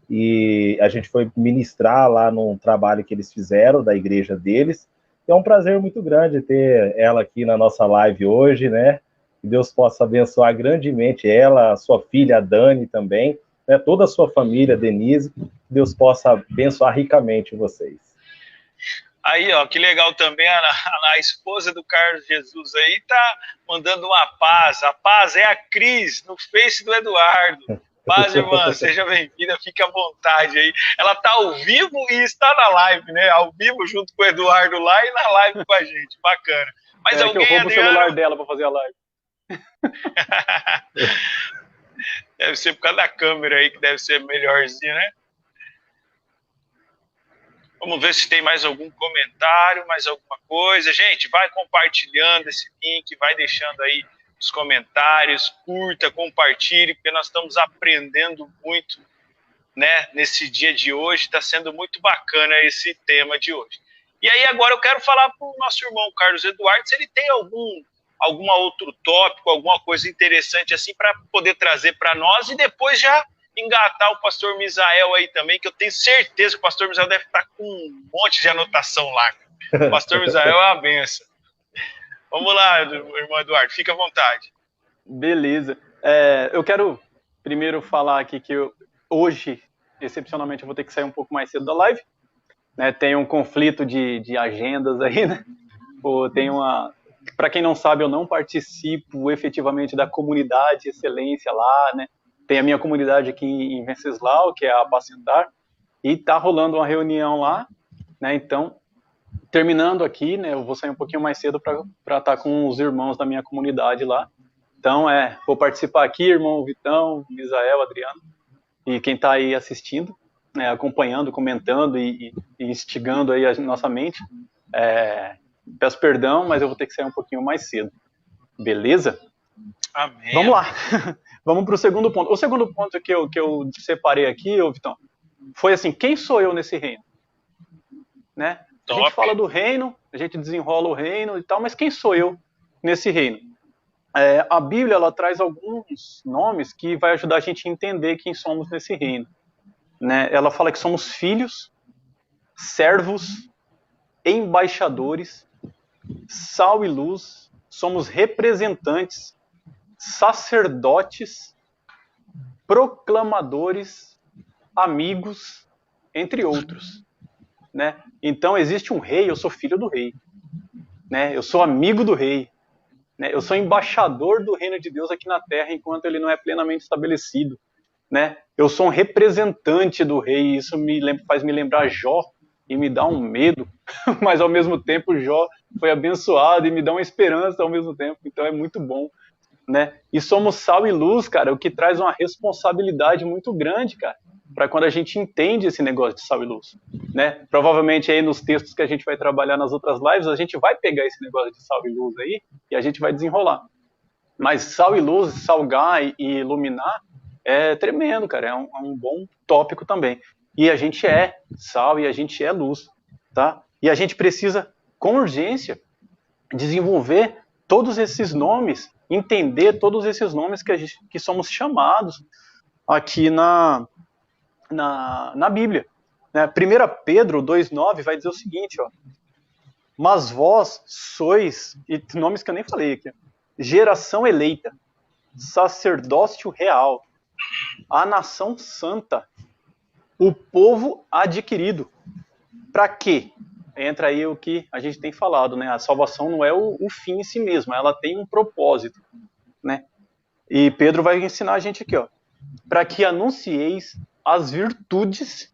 E a gente foi ministrar lá num trabalho que eles fizeram, da igreja deles. É um prazer muito grande ter ela aqui na nossa live hoje, né? Que Deus possa abençoar grandemente ela, a sua filha, a Dani também, né? Toda a sua família, Denise. Que Deus possa abençoar ricamente vocês.
Aí, ó, que legal também, a esposa do Carlos Jesus aí tá mandando uma paz. A paz é a Cris, no Face do Eduardo. Paz, irmã, seja bem-vinda, fique à vontade aí. Ela está ao vivo e está na live, né? Ao vivo junto com o Eduardo lá e na live com a gente. Bacana. Mas alguém,
que eu roubo o celular dela para fazer a live.
Deve ser por causa da câmera aí, que deve ser melhorzinho, né? Vamos ver se tem mais algum comentário, mais alguma coisa. Gente, vai compartilhando esse link, vai deixando aí os comentários, curta, compartilhe, porque nós estamos aprendendo muito, né, nesse dia de hoje. Está sendo muito bacana esse tema de hoje. E aí agora eu quero falar para o nosso irmão Carlos Eduardo se ele tem algum outro tópico, alguma coisa interessante assim para poder trazer para nós e depois já engatar o pastor Misael aí também, que eu tenho certeza que o pastor Misael deve estar com um monte de anotação lá. O pastor Misael é uma benção. Vamos lá, irmão Eduardo, fica à vontade.
Beleza. Eu quero primeiro falar aqui que hoje, excepcionalmente, eu vou ter que sair um pouco mais cedo da live. Né? Tem um conflito de agendas aí, né? Para quem não sabe, eu não participo efetivamente da comunidade Excelência lá, né? Tem a minha comunidade aqui em Venceslau, que é a Apacentar, e tá rolando uma reunião lá, né? Então, terminando aqui, né, eu vou sair um pouquinho mais cedo para estar com os irmãos da minha comunidade lá. Então, vou participar aqui, irmão Vitão, Misael, Adriano, e quem está aí assistindo, né, acompanhando, comentando e instigando aí a nossa mente. Peço perdão, mas eu vou ter que sair um pouquinho mais cedo. Beleza?
Amém.
Vamos lá. Vamos para o segundo ponto. O segundo ponto que eu separei aqui, Vitão, foi assim, quem sou eu nesse reino? Né? A gente fala do reino, a gente desenrola o reino e tal, mas quem sou eu nesse reino? A Bíblia ela traz alguns nomes que vai ajudar a gente a entender quem somos nesse reino. Né? Ela fala que somos filhos, servos, embaixadores, sal e luz, somos representantes, sacerdotes, proclamadores, amigos, entre outros. Né? Então existe um rei, eu sou filho do rei, né? Eu sou amigo do rei, né? Eu sou embaixador do reino de Deus aqui na terra enquanto ele não é plenamente estabelecido, né? Eu sou um representante do rei, isso faz me lembrar Jó e me dá um medo, mas ao mesmo tempo Jó foi abençoado e me dá uma esperança ao mesmo tempo, então é muito bom, né? E somos sal e luz, cara, o que traz uma responsabilidade muito grande, cara. para quando a gente entende esse negócio de sal e luz, né? Provavelmente aí nos textos que a gente vai trabalhar nas outras lives, a gente vai pegar esse negócio de sal e luz aí e a gente vai desenrolar. Mas sal e luz, salgar e iluminar é tremendo, cara, é um bom tópico também. E a gente é sal e a gente é luz, tá? E a gente precisa, com urgência, desenvolver todos esses nomes, entender todos esses nomes que somos chamados aqui na Bíblia. Né? 1 Pedro 2,9 vai dizer o seguinte, ó, mas vós sois, e nomes que eu nem falei aqui, geração eleita, sacerdócio real, a nação santa, o povo adquirido. Para quê? Entra aí o que a gente tem falado, né? A salvação não é o fim em si mesma, ela tem um propósito, né? E Pedro vai ensinar a gente aqui, ó, para que anuncieis as virtudes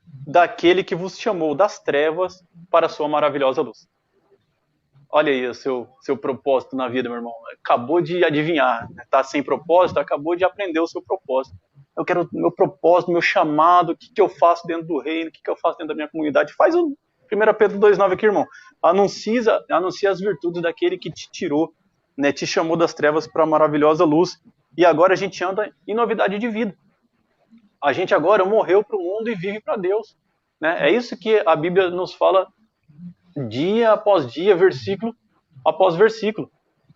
daquele que vos chamou das trevas para a sua maravilhosa luz. Olha aí o seu propósito na vida, meu irmão. Acabou de adivinhar, está sem propósito, acabou de aprender o seu propósito. Eu quero meu propósito, meu chamado, o que eu faço dentro do reino, o que eu faço dentro da minha comunidade. Faz o 1 Pedro 2,9 aqui, irmão. Anuncia as virtudes daquele que te tirou, né, te chamou das trevas para a maravilhosa luz. E agora a gente anda em novidade de vida. A gente agora morreu para o mundo e vive para Deus. Né? É isso que a Bíblia nos fala dia após dia, versículo após versículo.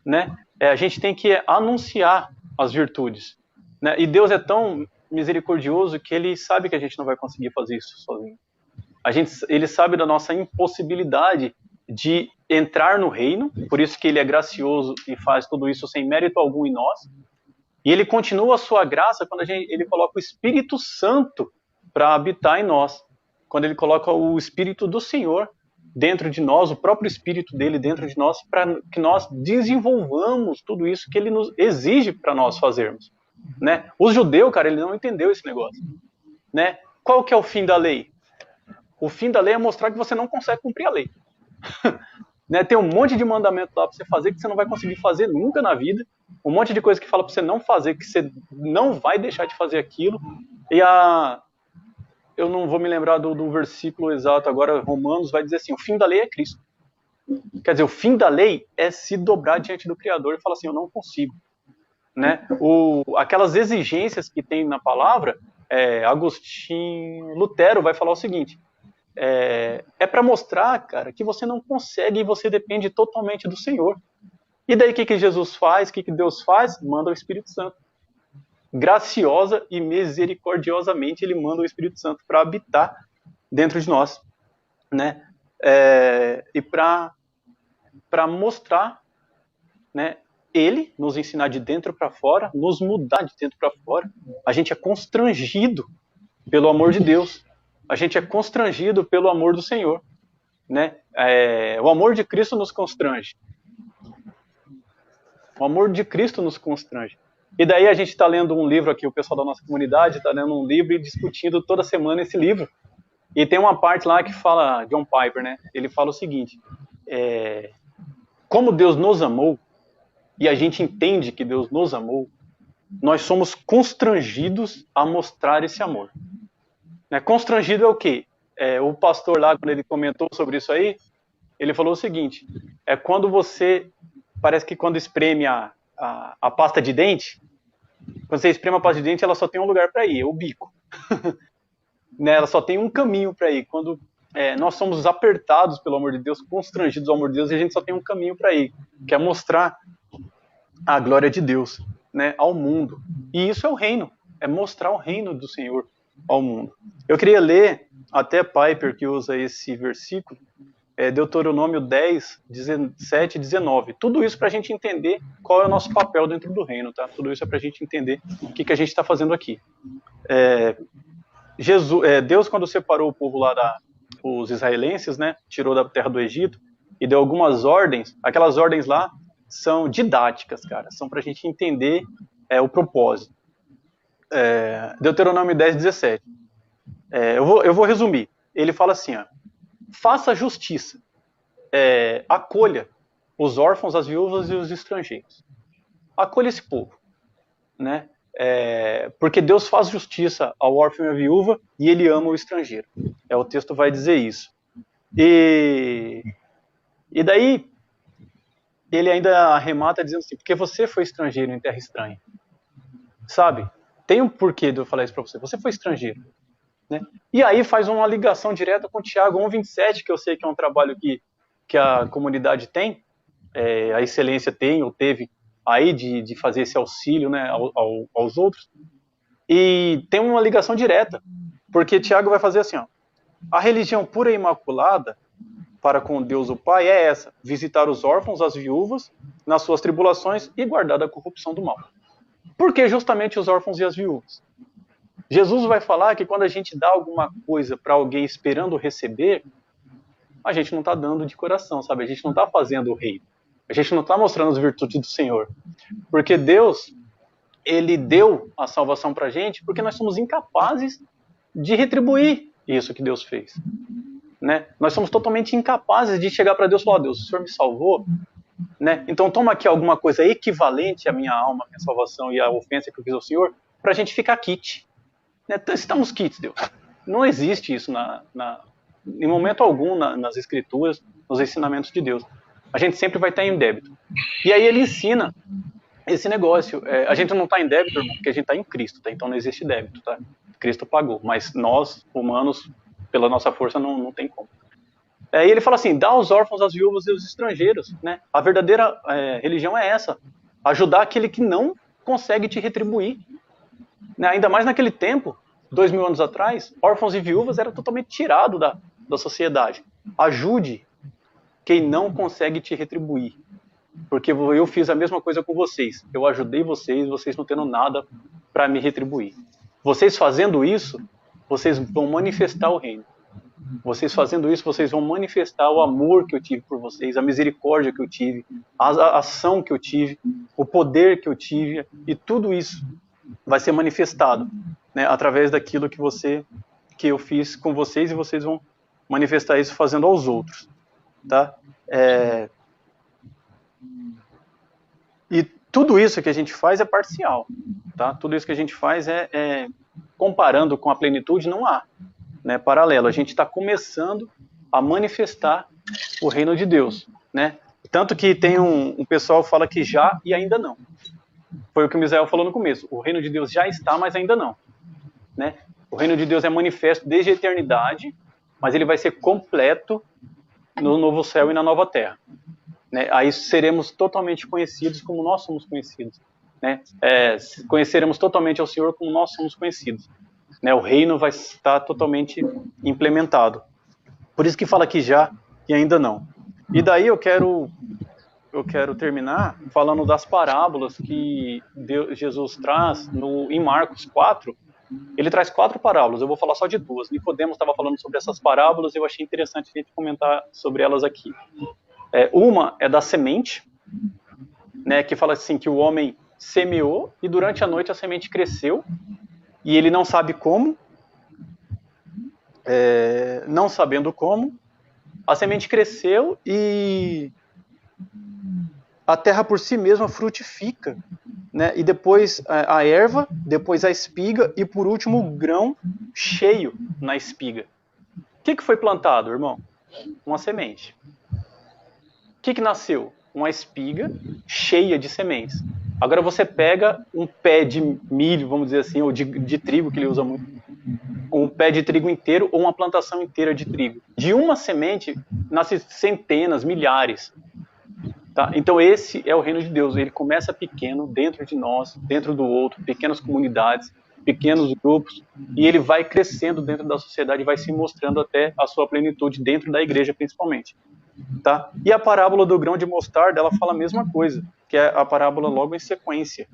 Né? A gente tem que anunciar as virtudes. Né? E Deus é tão misericordioso que Ele sabe que a gente não vai conseguir fazer isso sozinho. Ele sabe da nossa impossibilidade de entrar no reino, por isso que Ele é gracioso e faz tudo isso sem mérito algum em nós. E Ele continua a sua graça quando Ele coloca o Espírito Santo para habitar em nós. Quando Ele coloca o Espírito do Senhor dentro de nós, o próprio Espírito dele dentro de nós, para que nós desenvolvamos tudo isso que Ele nos exige para nós fazermos. Né? Os judeus, cara, ele não entendeu esse negócio. Né? Qual que é o fim da lei? O fim da lei é mostrar que você não consegue cumprir a lei. Né? Tem um monte de mandamento lá para você fazer que você não vai conseguir fazer nunca na vida. Um monte de coisa que fala para você não fazer, que você não vai deixar de fazer aquilo. E eu não vou me lembrar do versículo exato agora, Romanos vai dizer assim, o fim da lei é Cristo. Quer dizer, o fim da lei é se dobrar diante do Criador e falar assim, eu não consigo. Né? Aquelas exigências que tem na palavra, Lutero vai falar o seguinte, é para mostrar, cara, que você não consegue e você depende totalmente do Senhor. E daí o que Jesus faz, o que Deus faz? Manda o Espírito Santo. Graciosa e misericordiosamente Ele manda o Espírito Santo para habitar dentro de nós. Né? E para mostrar, né, Ele nos ensinar de dentro para fora, nos mudar de dentro para fora. A gente é constrangido pelo amor de Deus. A gente é constrangido pelo amor do Senhor. Né? O amor de Cristo nos constrange. O amor de Cristo nos constrange. E daí a gente está lendo um livro aqui, o pessoal da nossa comunidade está lendo um livro e discutindo toda semana esse livro. E tem uma parte lá que fala, John Piper, né? Ele fala o seguinte, como Deus nos amou, e a gente entende que Deus nos amou, nós somos constrangidos a mostrar esse amor. Né? Constrangido é o quê? O pastor lá, quando ele comentou sobre isso aí, ele falou o seguinte, quando você, parece que quando espreme a pasta de dente, quando você espreme a pasta de dente, ela só tem um lugar para ir, é o bico. Né? Ela só tem um caminho para ir. Quando nós somos apertados pelo amor de Deus, constrangidos ao amor de Deus, e a gente só tem um caminho para ir, que é mostrar a glória de Deus, né, ao mundo. E isso é o reino, é mostrar o reino do Senhor ao mundo. Eu queria ler, até Piper que usa esse versículo, Deuteronômio 10, 17 e 19. Tudo isso para a gente entender qual é o nosso papel dentro do reino. Tá? Tudo isso é para a gente entender o que a gente está fazendo aqui. Deus, quando separou o povo lá, os israelenses, né, tirou da terra do Egito e deu algumas ordens. Aquelas ordens lá são didáticas, cara. São para a gente entender o propósito. Deuteronômio 10, 17. Eu vou resumir. Ele fala assim, ó, faça justiça, acolha os órfãos, as viúvas e os estrangeiros. Acolha esse povo. Né? porque Deus faz justiça ao órfão e à viúva e ele ama o estrangeiro. O texto vai dizer isso. E daí, ele ainda arremata dizendo assim, porque você foi estrangeiro em terra estranha. Sabe? Tem um porquê de eu falar isso para você. Você foi estrangeiro. Né? E aí faz uma ligação direta com Tiago 1,27, que eu sei que é um trabalho que a comunidade tem, a excelência tem ou teve aí de fazer esse auxílio, né, aos outros. E tem uma ligação direta, porque Tiago vai fazer assim, ó, a religião pura e imaculada para com Deus o Pai é essa, visitar os órfãos, as viúvas, nas suas tribulações e guardar da corrupção do mal. Por que justamente os órfãos e as viúvas? Jesus vai falar que quando a gente dá alguma coisa para alguém esperando receber, a gente não está dando de coração, sabe? A gente não está fazendo o reino. A gente não está mostrando as virtudes do Senhor. Porque Deus, Ele deu a salvação para a gente porque nós somos incapazes de retribuir isso que Deus fez. Né? Nós somos totalmente incapazes de chegar para Deus e falar, Deus, o Senhor me salvou, né? Então toma aqui alguma coisa equivalente à minha alma, à minha salvação e à ofensa que eu fiz ao Senhor, para a gente ficar quite. Né? Estamos quites, Deus. Não existe isso em momento algum nas escrituras, nos ensinamentos de Deus. A gente sempre vai estar em débito. E aí ele ensina esse negócio. A gente não está em débito, irmão, porque a gente está em Cristo, tá? Então não existe débito, tá? Cristo pagou, mas nós, humanos, pela nossa força, não tem como. E ele fala assim, dá aos órfãos, às viúvas e aos estrangeiros. Né? A verdadeira religião é essa, ajudar aquele que não consegue te retribuir. Né? Ainda mais naquele tempo, 2000 anos atrás, órfãos e viúvas era totalmente tirado da sociedade. Ajude quem não consegue te retribuir. Porque eu fiz a mesma coisa com vocês. Eu ajudei vocês não tendo nada para me retribuir. Vocês fazendo isso, vocês vão manifestar o reino. Vocês fazendo isso, vocês vão manifestar o amor que eu tive por vocês, a misericórdia que eu tive, a ação que eu tive, o poder que eu tive, e tudo isso vai ser manifestado, né, através daquilo que eu fiz com vocês, e vocês vão manifestar isso fazendo aos outros. Tá? E tudo isso que a gente faz é parcial. Tá? Tudo isso que a gente faz comparando com a plenitude, não há. Né, paralelo, a gente está começando a manifestar o reino de Deus, né? Tanto que tem um pessoal que fala que já e ainda não. Foi o que o Misael falou no começo. O reino de Deus já está, mas ainda não. Né? O reino de Deus é manifesto desde a eternidade, mas ele vai ser completo no novo céu e na nova terra. Né? Aí seremos totalmente conhecidos como nós somos conhecidos. Né? Conheceremos totalmente ao Senhor como nós somos conhecidos. Né, o reino vai estar totalmente implementado. Por isso que fala que já e ainda não. E daí eu quero terminar falando das parábolas que Jesus traz em Marcos 4. Ele traz 4 parábolas, eu vou falar só de 2. Nicodemos estava falando sobre essas parábolas e eu achei interessante a gente comentar sobre elas aqui. Uma é da semente, né, que fala assim que o homem semeou e durante a noite a semente cresceu. E ele não sabe como, não sabendo como, a semente cresceu e a terra por si mesma frutifica, né? E depois a erva, depois a espiga e por último o grão cheio na espiga. O que foi plantado, irmão? Uma semente. O que nasceu? Uma espiga cheia de sementes. Agora você pega um pé de milho, vamos dizer assim, ou de trigo, que ele usa muito, um pé de trigo inteiro ou uma plantação inteira de trigo. De uma semente, nasce centenas, milhares. Tá? Então esse é o reino de Deus. Ele começa pequeno, dentro de nós, dentro do outro, pequenas comunidades, pequenos grupos, e ele vai crescendo dentro da sociedade, vai se mostrando até a sua plenitude dentro da igreja, principalmente. Tá? E a parábola do grão de mostarda, ela fala a mesma coisa, que é a parábola logo em sequência,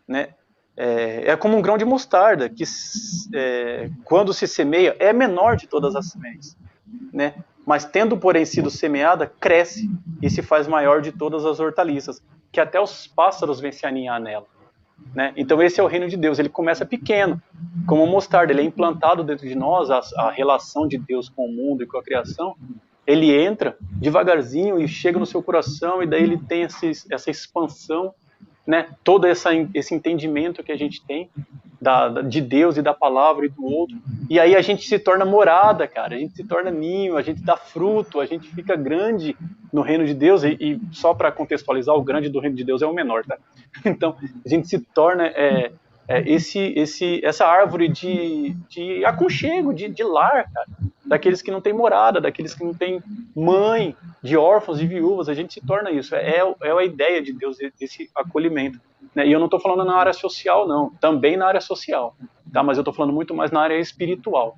né? É como um grão de mostarda, que quando se semeia, é menor de todas as sementes, né? Mas tendo, porém, sido semeada, cresce e se faz maior de todas as hortaliças, que até os pássaros vêm se aninhar nela. Né? Então esse é o reino de Deus, ele começa pequeno, como mostarda, ele é implantado dentro de nós, a relação de Deus com o mundo e com a criação. Ele entra devagarzinho e chega no seu coração, e daí ele tem essa expansão, né, todo esse entendimento que a gente tem de Deus e da palavra e do outro, e aí a gente se torna morada, cara, a gente se torna ninho, a gente dá fruto, a gente fica grande no reino de Deus, e só para contextualizar, o grande do reino de Deus é o menor, tá? Então, a gente se torna essa árvore de aconchego, de lar, cara, daqueles que não têm morada, daqueles que não têm mãe, de órfãos e viúvas, a gente se torna isso, é a ideia de Deus, esse acolhimento, né? E eu não estou falando na área social, não, também na área social, tá? Mas eu estou falando muito mais na área espiritual,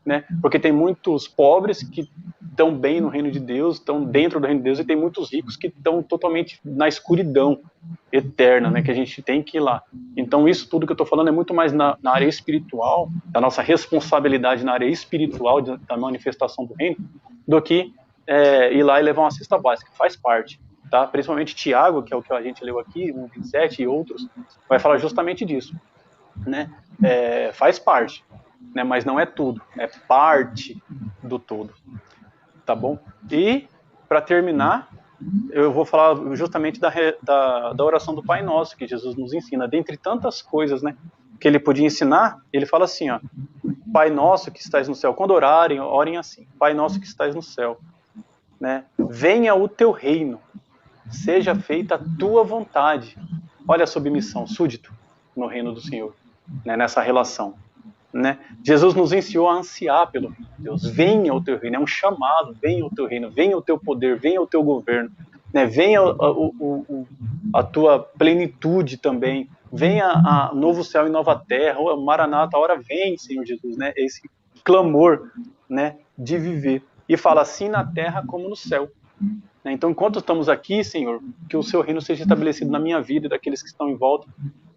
né? Porque tem muitos pobres que estão bem no reino de Deus, estão dentro do reino de Deus, e tem muitos ricos que estão totalmente na escuridão eterna, né, que a gente tem que ir lá. Então isso tudo que eu estou falando é muito mais na área espiritual, da nossa responsabilidade na área espiritual da manifestação do reino, do que ir lá e levar uma cesta básica, faz parte, tá? Principalmente Tiago, que é o que a gente leu aqui, 1:27 e outros, vai falar justamente disso, né? Faz parte, né, mas não é tudo, é parte do todo. Tá bom? E, para terminar, eu vou falar justamente da oração do Pai Nosso, que Jesus nos ensina. Dentre tantas coisas, né, que ele podia ensinar, ele fala assim, ó, Pai Nosso que estás no céu. Quando orem assim, Pai Nosso que estás no céu, né, venha o teu reino, seja feita a tua vontade. Olha a submissão, súdito, no reino do Senhor, né, nessa relação. Né? Jesus nos ensinou a ansiar pelo reino de Deus. Venha o teu reino, é um chamado, venha o teu reino, venha o teu poder, venha o teu governo, né? Venha a tua plenitude também, venha a novo céu e nova terra, Maranata, a hora vem, Senhor Jesus, né? Esse clamor, né, de viver, e fala assim na terra como no céu, né? Então, enquanto estamos aqui, Senhor, que o seu reino seja estabelecido na minha vida e daqueles que estão em volta,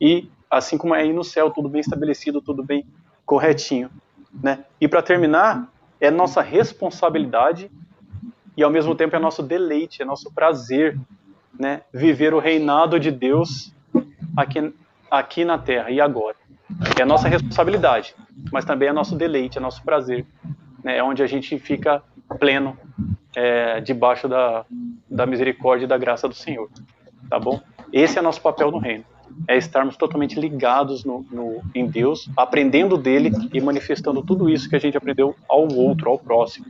e assim como é aí no céu, tudo bem estabelecido, tudo bem corretinho, né? E para terminar, é nossa responsabilidade e ao mesmo tempo é nosso deleite, é nosso prazer, né? Viver o reinado de Deus aqui na terra e agora. É nossa responsabilidade, mas também é nosso deleite, é nosso prazer, né? É onde a gente fica pleno, debaixo da misericórdia e da graça do Senhor, tá bom? Esse é nosso papel no reino. É estarmos totalmente ligados em Deus, aprendendo dele e manifestando tudo isso que a gente aprendeu ao outro, ao próximo.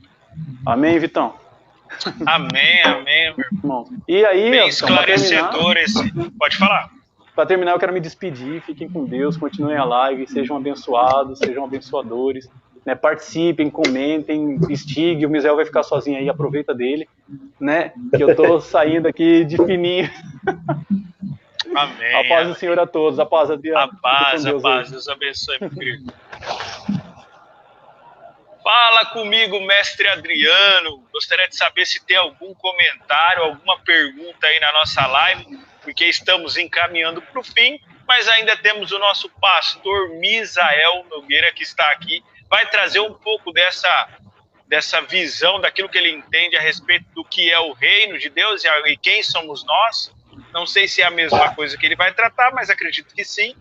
Amém, Vitão?
Amém, amém, meu
irmão. E aí,
bem esclarecedor esse. Pode falar.
Para terminar, eu quero me despedir. Fiquem com Deus, continuem a live, sejam abençoados, sejam abençoadores, né? Participem, comentem, instiguem. O Misael vai ficar sozinho aí, aproveita dele, né? Que eu tô saindo aqui de fininho.
Amém.
A paz do Senhor a todos. A paz, Adriano.
A paz. Deus abençoe, meu querido. Fala comigo, mestre Adriano. Gostaria de saber se tem algum comentário, alguma pergunta aí na nossa live, porque estamos encaminhando para o fim, mas ainda temos o nosso pastor Misael Nogueira, que está aqui. Vai trazer um pouco dessa visão, daquilo que ele entende a respeito do que é o reino de Deus e quem somos nós. Não sei se é a mesma coisa que ele vai tratar, mas acredito que sim.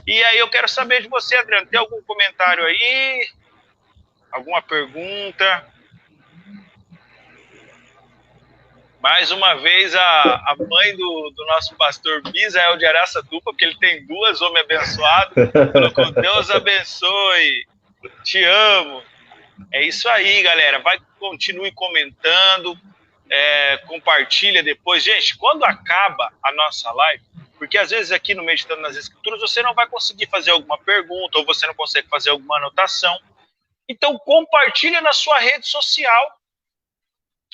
E aí eu quero saber de você, Adriano, tem algum comentário aí? Alguma pergunta? Mais uma vez, a mãe do nosso pastor Misael de Araçatuba, porque ele tem duas, homem abençoado, colocou, Deus abençoe, te amo. É isso aí, galera. Continue comentando. Compartilha depois. Gente, quando acaba a nossa live, porque às vezes aqui no Meditando nas Escrituras você não vai conseguir fazer alguma pergunta ou você não consegue fazer alguma anotação, então compartilha na sua rede social.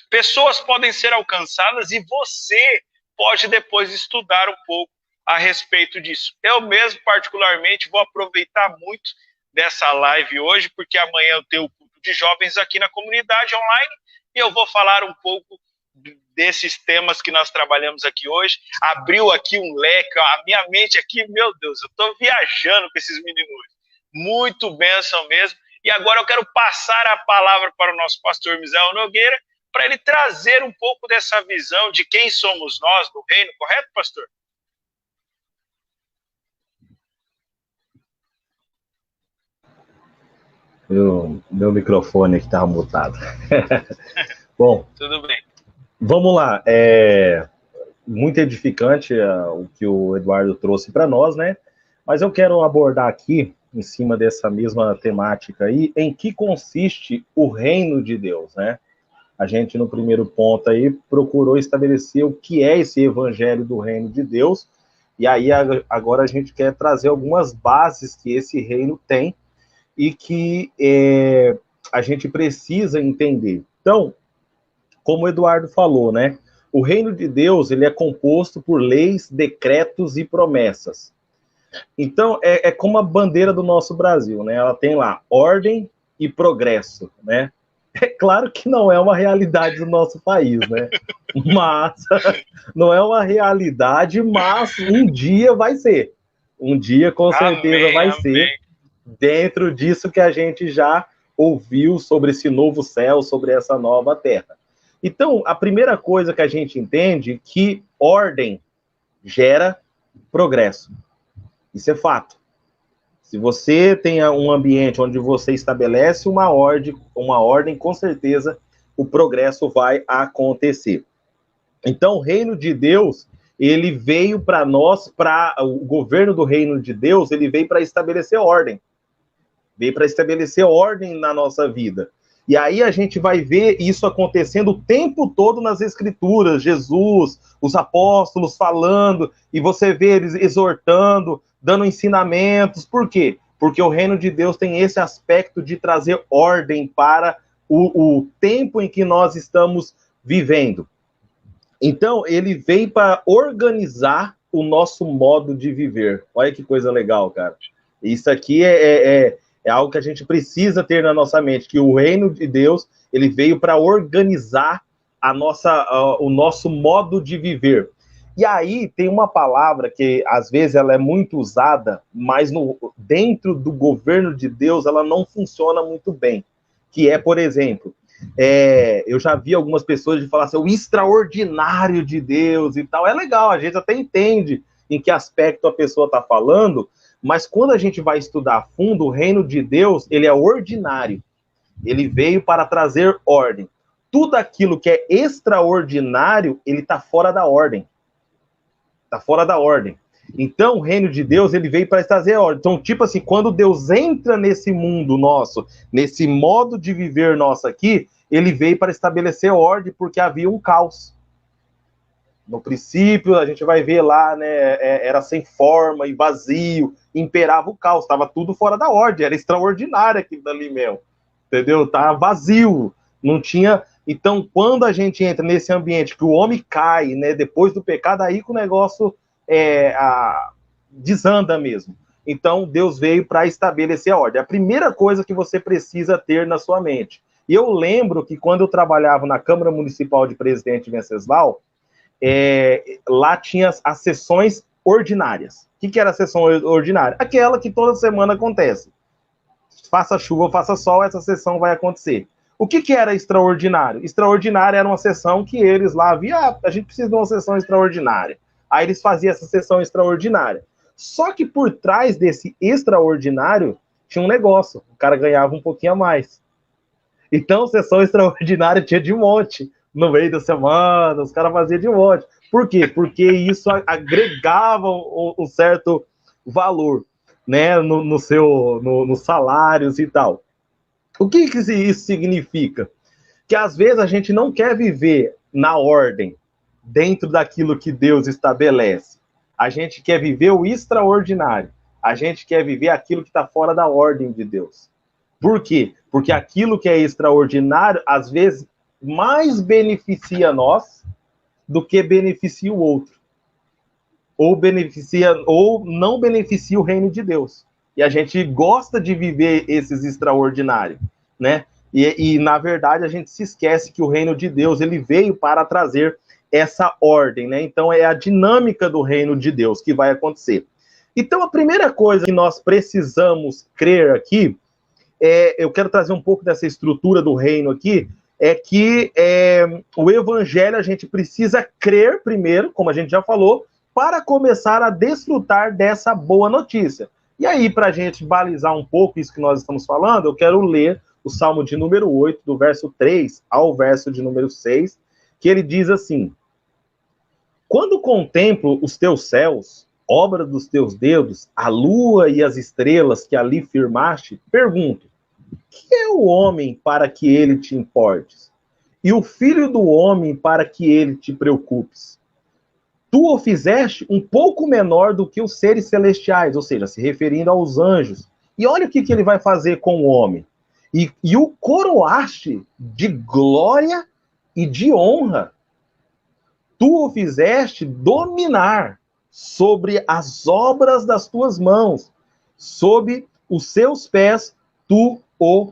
Pessoas podem ser alcançadas e você pode depois estudar um pouco a respeito disso. Eu mesmo particularmente vou aproveitar muito dessa live hoje, porque amanhã eu tenho o culto de jovens aqui na comunidade online e eu vou falar um pouco desses temas que nós trabalhamos aqui hoje. Abriu aqui um leque, a minha mente aqui, meu Deus, eu estou viajando com esses meninos. Muito bênção mesmo. E agora eu quero passar a palavra para o nosso pastor Misael Nogueira, para ele trazer um pouco dessa visão de quem somos nós no reino, correto, pastor?
Meu microfone aqui estava mutado. Bom,
tudo bem.
Vamos lá. muito edificante o que o Eduardo trouxe para nós, né? Mas eu quero abordar aqui, em cima dessa mesma temática aí, em que consiste o reino de Deus, né? A gente, no primeiro ponto aí, procurou estabelecer o que é esse evangelho do reino de Deus, e aí agora a gente quer trazer algumas bases que esse reino tem e que a gente precisa entender. Então, como o Eduardo falou, né? O reino de Deus, ele é composto por leis, decretos e promessas. Então, é como a bandeira do nosso Brasil, né? Ela tem lá ordem e progresso, né? É claro que não é uma realidade do nosso país, né? Mas, não é uma realidade, mas um dia vai ser. Um dia, com certeza, vai ser dentro disso que a gente já ouviu sobre esse novo céu, sobre essa nova terra. Então, a primeira coisa que a gente entende é que ordem gera progresso. Isso é fato. Se você tem um ambiente onde você estabelece uma ordem, com certeza o progresso vai acontecer. Então, o reino de Deus, ele veio para nós, o governo do reino de Deus, ele veio para estabelecer ordem. Veio para estabelecer ordem na nossa vida. E aí a gente vai ver isso acontecendo o tempo todo nas Escrituras, Jesus, os apóstolos falando, e você vê eles exortando, dando ensinamentos. Por quê? Porque o reino de Deus tem esse aspecto de trazer ordem para o tempo em que nós estamos vivendo. Então, ele veio para organizar o nosso modo de viver. Olha que coisa legal, cara. Isso aqui é algo que a gente precisa ter na nossa mente, que o reino de Deus, ele veio para organizar o nosso modo de viver. E aí tem uma palavra que, às vezes, ela é muito usada, mas dentro do governo de Deus, ela não funciona muito bem. Que é, por exemplo, eu já vi algumas pessoas falar assim, o extraordinário de Deus e tal. É legal, a gente até entende em que aspecto a pessoa está falando, mas quando a gente vai estudar a fundo, o reino de Deus, ele é ordinário. Ele veio para trazer ordem. Tudo aquilo que é extraordinário, ele está fora da ordem. Está fora da ordem. Então, o reino de Deus, ele veio para trazer ordem. Então, tipo assim, quando Deus entra nesse mundo nosso, nesse modo de viver nosso aqui, ele veio para estabelecer ordem, porque havia um caos. No princípio, a gente vai ver lá, né, era sem forma e vazio, imperava o caos, estava tudo fora da ordem, era extraordinário aquilo dali mesmo, entendeu? Estava vazio, não tinha... Então, quando a gente entra nesse ambiente que o homem cai, né, depois do pecado, aí que o negócio desanda mesmo. Então, Deus veio para estabelecer a ordem. A primeira coisa que você precisa ter na sua mente. E eu lembro que quando eu trabalhava na Câmara Municipal de Presidente Venceslau, lá tinha as sessões ordinárias. O que era a sessão ordinária? Aquela que toda semana acontece. Faça chuva, faça sol, essa sessão vai acontecer. O que era extraordinário? Extraordinário era uma sessão que eles lá viam, a gente precisa de uma sessão extraordinária. Aí eles faziam essa sessão extraordinária. Só que por trás desse extraordinário tinha um negócio, o cara ganhava um pouquinho a mais. Então, sessão extraordinária tinha de monte. No meio da semana, os caras faziam de monte. Por quê? Porque isso agregava um certo valor, né, nos salários e tal. O que isso significa? Que às vezes a gente não quer viver na ordem, dentro daquilo que Deus estabelece. A gente quer viver o extraordinário. A gente quer viver aquilo que está fora da ordem de Deus. Por quê? Porque aquilo que é extraordinário, às vezes, mais beneficia nós do que beneficia o outro. Ou não beneficia o reino de Deus. E a gente gosta de viver esses extraordinários, né? E na verdade, a gente se esquece que o reino de Deus, ele veio para trazer essa ordem, né? Então, é a dinâmica do reino de Deus que vai acontecer. Então, a primeira coisa que nós precisamos crer aqui, eu quero trazer um pouco dessa estrutura do reino aqui, é que o evangelho a gente precisa crer primeiro, como a gente já falou, para começar a desfrutar dessa boa notícia. E aí, para a gente balizar um pouco isso que nós estamos falando, eu quero ler o Salmo de número 8, do verso 3 ao verso de número 6, que ele diz assim: Quando contemplo os teus céus, obra dos teus dedos, a lua e as estrelas que ali firmaste, pergunto, que é o homem para que ele te importes? E o filho do homem para que ele te preocupes? Tu o fizeste um pouco menor do que os seres celestiais, ou seja, se referindo aos anjos. E olha o que ele vai fazer com o homem. E o coroaste de glória e de honra. Tu o fizeste dominar sobre as obras das tuas mãos. Sob os seus pés tu o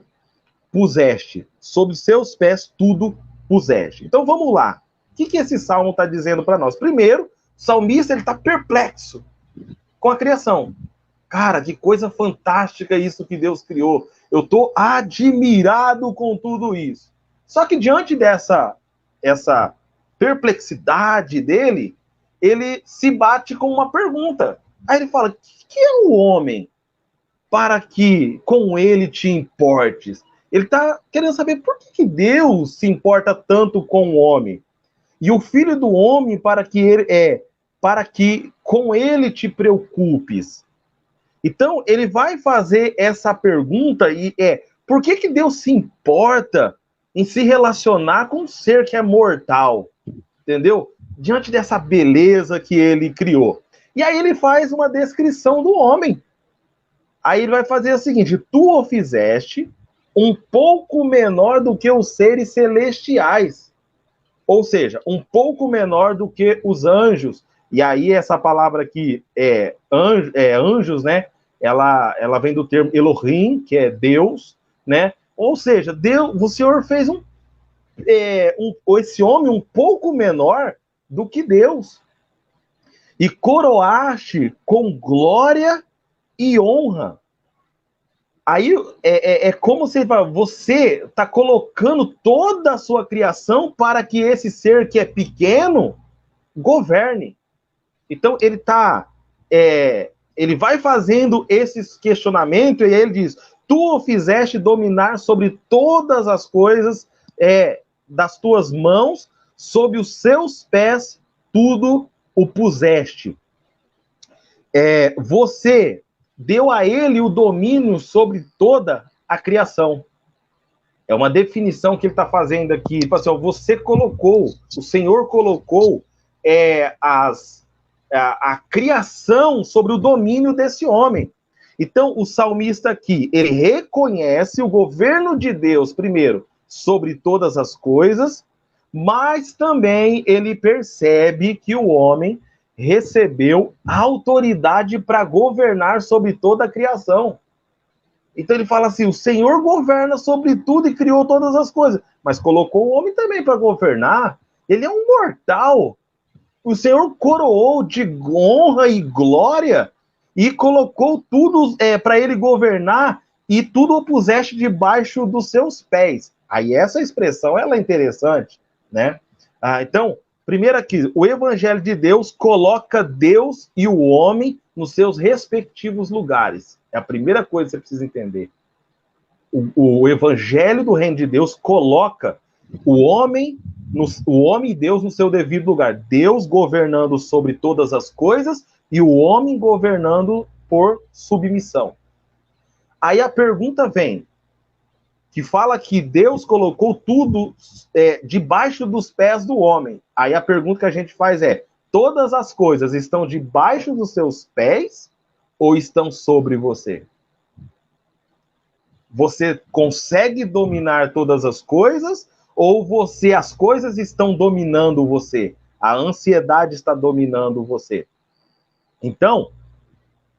puseste. Sob os seus pés tudo puseste. Então vamos lá. O que esse salmo está dizendo para nós? Primeiro, o salmista está perplexo com a criação. Cara, que coisa fantástica isso que Deus criou. Eu estou admirado com tudo isso. Só que diante dessa perplexidade dele, ele se bate com uma pergunta. Aí ele fala, que é o homem para que com ele te importes? Ele está querendo saber por que Deus se importa tanto com o homem. E o filho do homem para que com ele te preocupes. Então, ele vai fazer essa pergunta e por que Deus se importa em se relacionar com um ser que é mortal? Entendeu? Diante dessa beleza que ele criou. E aí ele faz uma descrição do homem. Aí ele vai fazer o seguinte, tu o fizeste um pouco menor do que os seres celestiais. Ou seja, um pouco menor do que os anjos. E aí essa palavra aqui anjos, né? Ela vem do termo Elohim, que é Deus, né? Ou seja, Deus, o Senhor fez esse homem um pouco menor do que Deus. E coroaste com glória e honra. Aí é como se você está colocando toda a sua criação para que esse ser que é pequeno governe. Então ele vai fazendo esses questionamentos e aí ele diz, tu o fizeste dominar sobre todas as coisas das tuas mãos, sob os seus pés tudo o puseste. Você deu a ele o domínio sobre toda a criação. É uma definição que ele está fazendo aqui. Tipo assim, o Senhor colocou a criação sobre o domínio desse homem. Então, o salmista aqui, ele reconhece o governo de Deus, primeiro, sobre todas as coisas, mas também ele percebe que o homem recebeu autoridade para governar sobre toda a criação. Então ele fala assim, o Senhor governa sobre tudo e criou todas as coisas, mas colocou o homem também para governar. Ele é um mortal. O Senhor coroou de honra e glória e colocou tudo para ele governar e tudo o puseste debaixo dos seus pés. Aí essa expressão ela é interessante, né? Então, primeiro aqui, o Evangelho de Deus coloca Deus e o homem nos seus respectivos lugares. É a primeira coisa que você precisa entender. O Evangelho do Reino de Deus coloca o homem e Deus no seu devido lugar. Deus governando sobre todas as coisas e o homem governando por submissão. Aí a pergunta vem, que fala que Deus colocou tudo debaixo dos pés do homem. Aí a pergunta que a gente faz todas as coisas estão debaixo dos seus pés ou estão sobre você? Você consegue dominar todas as coisas ou as coisas estão dominando você? A ansiedade está dominando você. Então,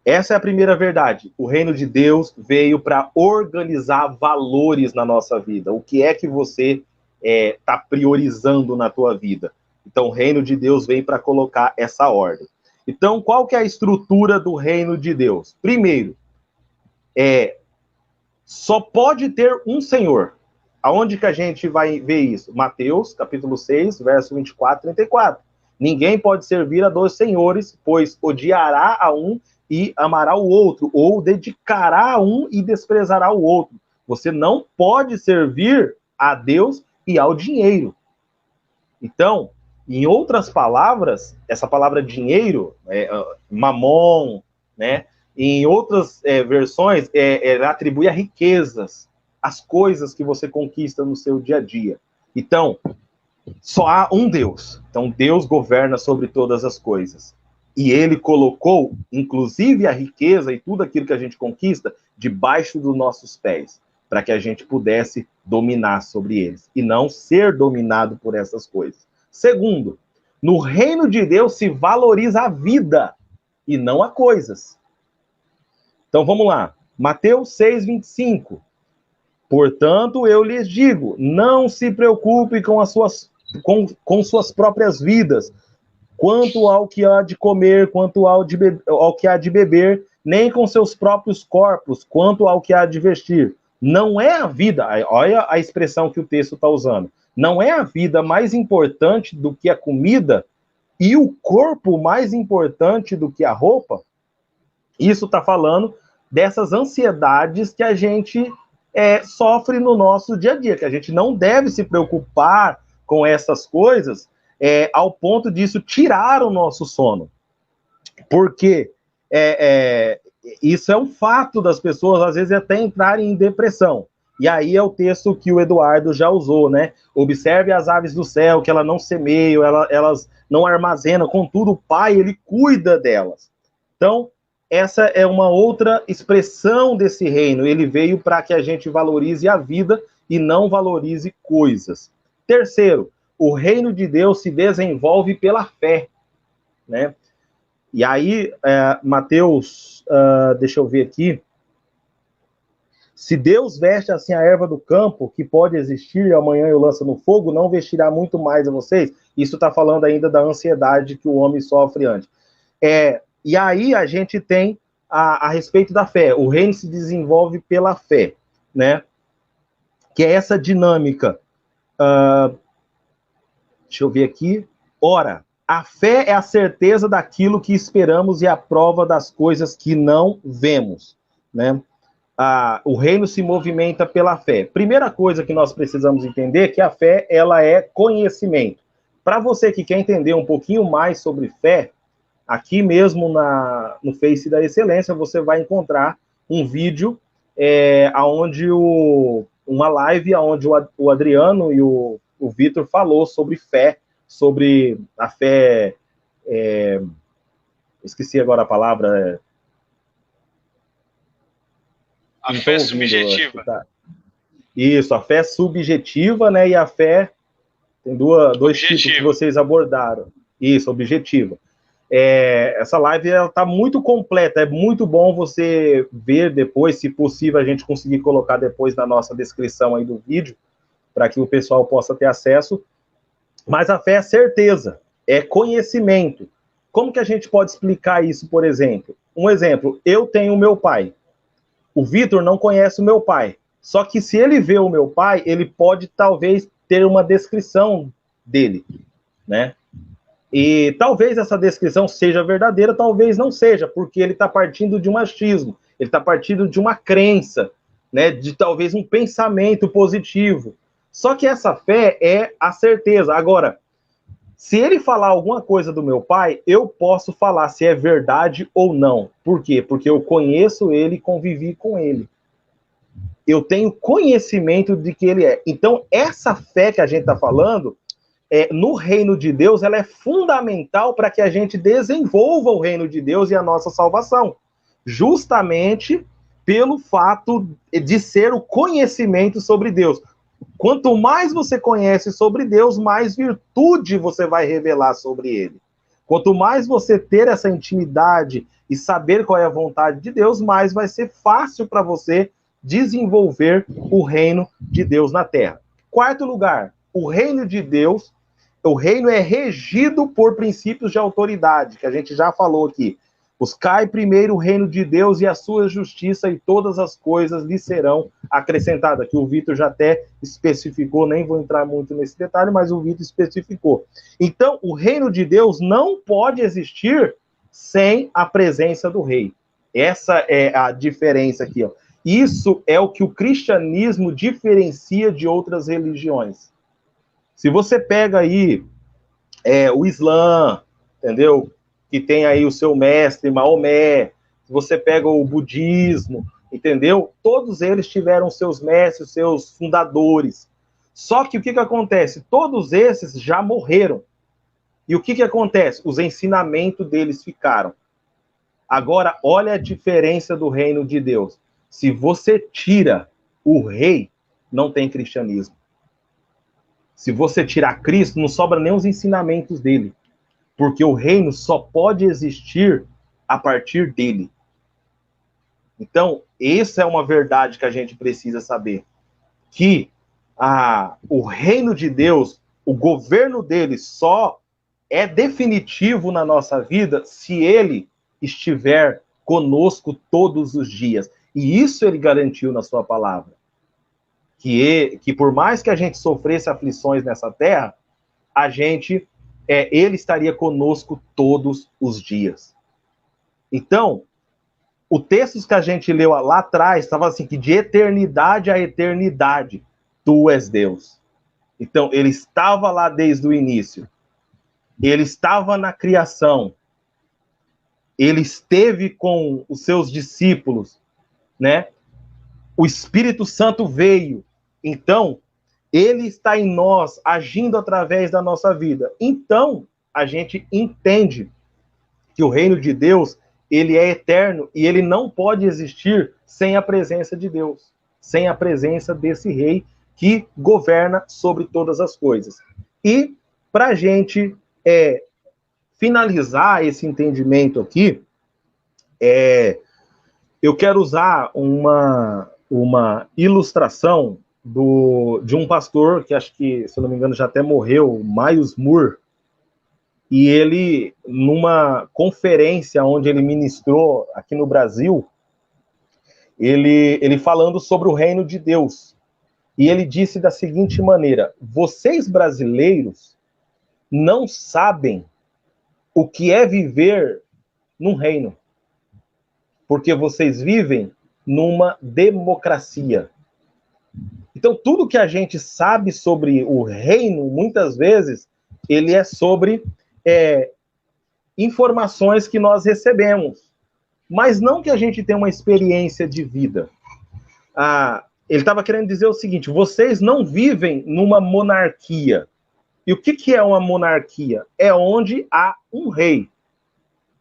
essa é a primeira verdade. O reino de Deus veio para organizar valores na nossa vida. O que é que você está priorizando na tua vida? Então, o reino de Deus vem para colocar essa ordem. Então, qual que é a estrutura do reino de Deus? Primeiro, só pode ter um Senhor. Aonde que a gente vai ver isso? Mateus, capítulo 6, verso 24 e 34. Ninguém pode servir a dois senhores, pois odiará a um e amará o outro, ou dedicará a um e desprezará o outro. Você não pode servir a Deus e ao dinheiro. Então, Em outras palavras, essa palavra dinheiro, mamon, né? Em outras versões, ela atribui a riquezas, as coisas que você conquista no seu dia a dia. Então, só há um Deus. Então, Deus governa sobre todas as coisas. E ele colocou, inclusive, a riqueza e tudo aquilo que a gente conquista debaixo dos nossos pés, para que a gente pudesse dominar sobre eles e não ser dominado por essas coisas. Segundo, no reino de Deus se valoriza a vida e não a coisas. Então, vamos lá. Mateus 6:25. Portanto, eu lhes digo, não se preocupe com suas próprias vidas, quanto ao que há de comer, quanto ao que há de beber, nem com seus próprios corpos, quanto ao que há de vestir. Não é a vida, olha a expressão que o texto está usando, não é a vida mais importante do que a comida e o corpo mais importante do que a roupa? Isso está falando dessas ansiedades que a gente sofre no nosso dia a dia, que a gente não deve se preocupar com essas coisas ao ponto disso tirar o nosso sono. Porque isso é um fato das pessoas, às vezes, até entrarem em depressão. E aí é o texto que o Eduardo já usou, né? Observe as aves do céu, que elas não semeiam, elas não armazenam, contudo, o Pai, ele cuida delas. Então, essa é uma outra expressão desse reino. Ele veio para que a gente valorize a vida e não valorize coisas. Terceiro, o reino de Deus se desenvolve pela fé, né? E aí, Mateus, deixa eu ver aqui. Se Deus veste assim a erva do campo, que pode existir e amanhã eu lanço no fogo, não vestirá muito mais a vocês? Isso está falando ainda da ansiedade que o homem sofre antes. E aí a gente tem a respeito da fé. O reino se desenvolve pela fé, né? Que é essa dinâmica. Deixa eu ver aqui. Ora, a fé é a certeza daquilo que esperamos e a prova das coisas que não vemos, né? O reino se movimenta pela fé. Primeira coisa que nós precisamos entender é que a fé, ela é conhecimento. Para você que quer entender um pouquinho mais sobre fé, aqui mesmo no Face da Excelência, você vai encontrar um vídeo uma live onde o Adriano e o Vitor falou sobre fé, sobre a fé, esqueci agora a palavra.
A fé subjetiva.
Tá. Isso, a fé subjetiva, né? E a fé tem dois tipos que vocês abordaram. Isso, objetiva. Essa live está muito completa, é muito bom você ver depois, se possível a gente conseguir colocar depois na nossa descrição aí do vídeo, para que o pessoal possa ter acesso. Mas a fé é certeza, é conhecimento. Como que a gente pode explicar isso, por exemplo? Um exemplo, eu tenho o meu pai. O Vitor não conhece o meu pai. Só que se ele vê o meu pai, ele pode talvez ter uma descrição dele, né? E talvez essa descrição seja verdadeira, talvez não seja, porque ele está partindo de um achismo, ele está partindo de uma crença, né? De talvez um pensamento positivo. Só que essa fé é a certeza. Agora, se ele falar alguma coisa do meu pai, eu posso falar se é verdade ou não. Por quê? Porque eu conheço ele e convivi com ele. Eu tenho conhecimento de que ele é. Então, essa fé que a gente está falando, no reino de Deus, ela é fundamental para que a gente desenvolva o reino de Deus e a nossa salvação. Justamente pelo fato de ser o conhecimento sobre Deus. Quanto mais você conhece sobre Deus, mais virtude você vai revelar sobre ele. Quanto mais você ter essa intimidade e saber qual é a vontade de Deus, mais vai ser fácil para você desenvolver o reino de Deus na terra. Quarto lugar, o reino de Deus, o reino é regido por princípios de autoridade, que a gente já falou aqui. Buscai primeiro o reino de Deus e a sua justiça, e todas as coisas lhe serão acrescentadas. Aqui o Vitor já até especificou, nem vou entrar muito nesse detalhe, mas o Vitor especificou. Então, o reino de Deus não pode existir sem a presença do rei. Essa é a diferença aqui, ó. Isso é o que o cristianismo diferencia de outras religiões. Se você pega aí o Islã, entendeu? Que tem aí o seu mestre, Maomé. Você pega o budismo, entendeu? Todos eles tiveram seus mestres, seus fundadores. Só que o que acontece? Todos esses já morreram. E o que acontece? Os ensinamentos deles ficaram. Agora, olha a diferença do reino de Deus. Se você tira o rei, não tem cristianismo. Se você tirar Cristo, não sobra nem os ensinamentos dele. Porque o reino só pode existir a partir dele. Então, essa é uma verdade que a gente precisa saber. Que o reino de Deus, o governo dele só é definitivo na nossa vida se ele estiver conosco todos os dias. E isso ele garantiu na sua palavra. Que por mais que a gente sofresse aflições nessa terra, ele estaria conosco todos os dias. Então, o texto que a gente leu lá atrás estava assim, que de eternidade a eternidade, tu és Deus. Então, ele estava lá desde o início. Ele estava na criação. Ele esteve com os seus discípulos, né? O Espírito Santo veio. Então, ele está em nós, agindo através da nossa vida. Então, a gente entende que o reino de Deus, ele é eterno e ele não pode existir sem a presença de Deus, sem a presença desse rei que governa sobre todas as coisas. E, para a gente finalizar esse entendimento aqui, eu quero usar uma ilustração de um pastor, que acho que, se eu não me engano, já até morreu, Miles Moore, e ele, numa conferência onde ele ministrou aqui no Brasil, ele falando sobre o reino de Deus, e ele disse da seguinte maneira: vocês brasileiros não sabem o que é viver num reino, porque vocês vivem numa democracia. Então, tudo que a gente sabe sobre o reino, muitas vezes, ele é sobre informações que nós recebemos, mas não que a gente tenha uma experiência de vida. Ele estava querendo dizer o seguinte: vocês não vivem numa monarquia. E o que é uma monarquia? É onde há um rei.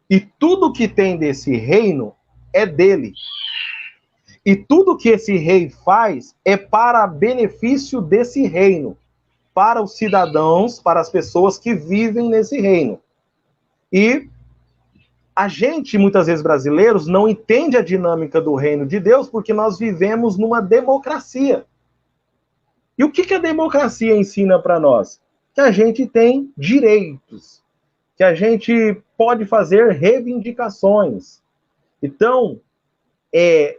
E tudo que tem desse reino é dele. E tudo que esse rei faz é para benefício desse reino, para os cidadãos, para as pessoas que vivem nesse reino. E a gente, muitas vezes brasileiros, não entende a dinâmica do reino de Deus porque nós vivemos numa democracia. E o que a democracia ensina para nós? Que a gente tem direitos, que a gente pode fazer reivindicações. Então,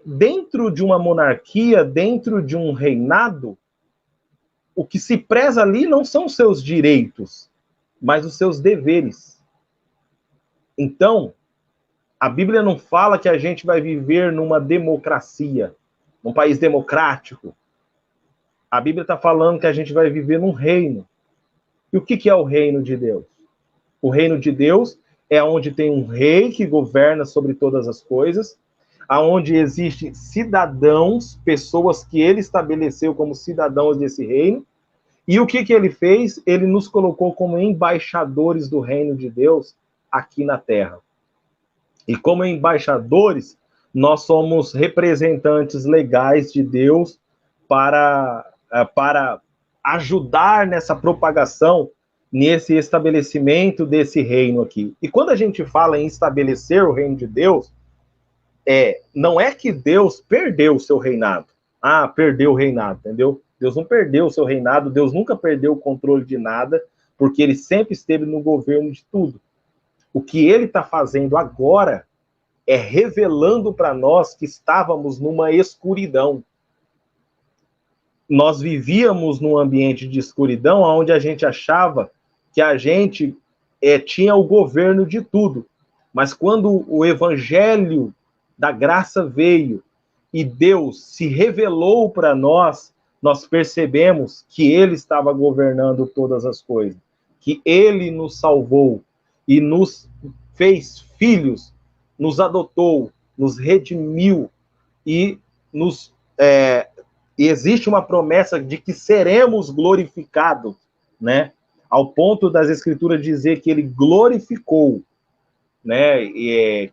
dentro de uma monarquia, dentro de um reinado, o que se preza ali não são os seus direitos, mas os seus deveres. Então, a Bíblia não fala que a gente vai viver numa democracia, num país democrático. A Bíblia está falando que a gente vai viver num reino. E o que é o reino de Deus? O reino de Deus é onde tem um rei que governa sobre todas as coisas, aonde existem cidadãos, pessoas que ele estabeleceu como cidadãos desse reino. E o que ele fez? Ele nos colocou como embaixadores do reino de Deus aqui na terra. E como embaixadores, nós somos representantes legais de Deus para ajudar nessa propagação, nesse estabelecimento desse reino aqui. E quando a gente fala em estabelecer o reino de Deus, não é que Deus perdeu o seu reinado. Perdeu o reinado, entendeu? Deus não perdeu o seu reinado, Deus nunca perdeu o controle de nada, porque ele sempre esteve no governo de tudo. O que ele está fazendo agora é revelando para nós que estávamos numa escuridão. Nós vivíamos num ambiente de escuridão onde a gente achava que a gente tinha o governo de tudo. Mas quando o evangelho da graça veio e Deus se revelou para nós, nós percebemos que ele estava governando todas as coisas. que ele nos salvou e nos fez filhos, nos adotou, nos redimiu e e existe uma promessa de que seremos glorificados, né? Ao ponto das Escrituras dizer que ele glorificou, né?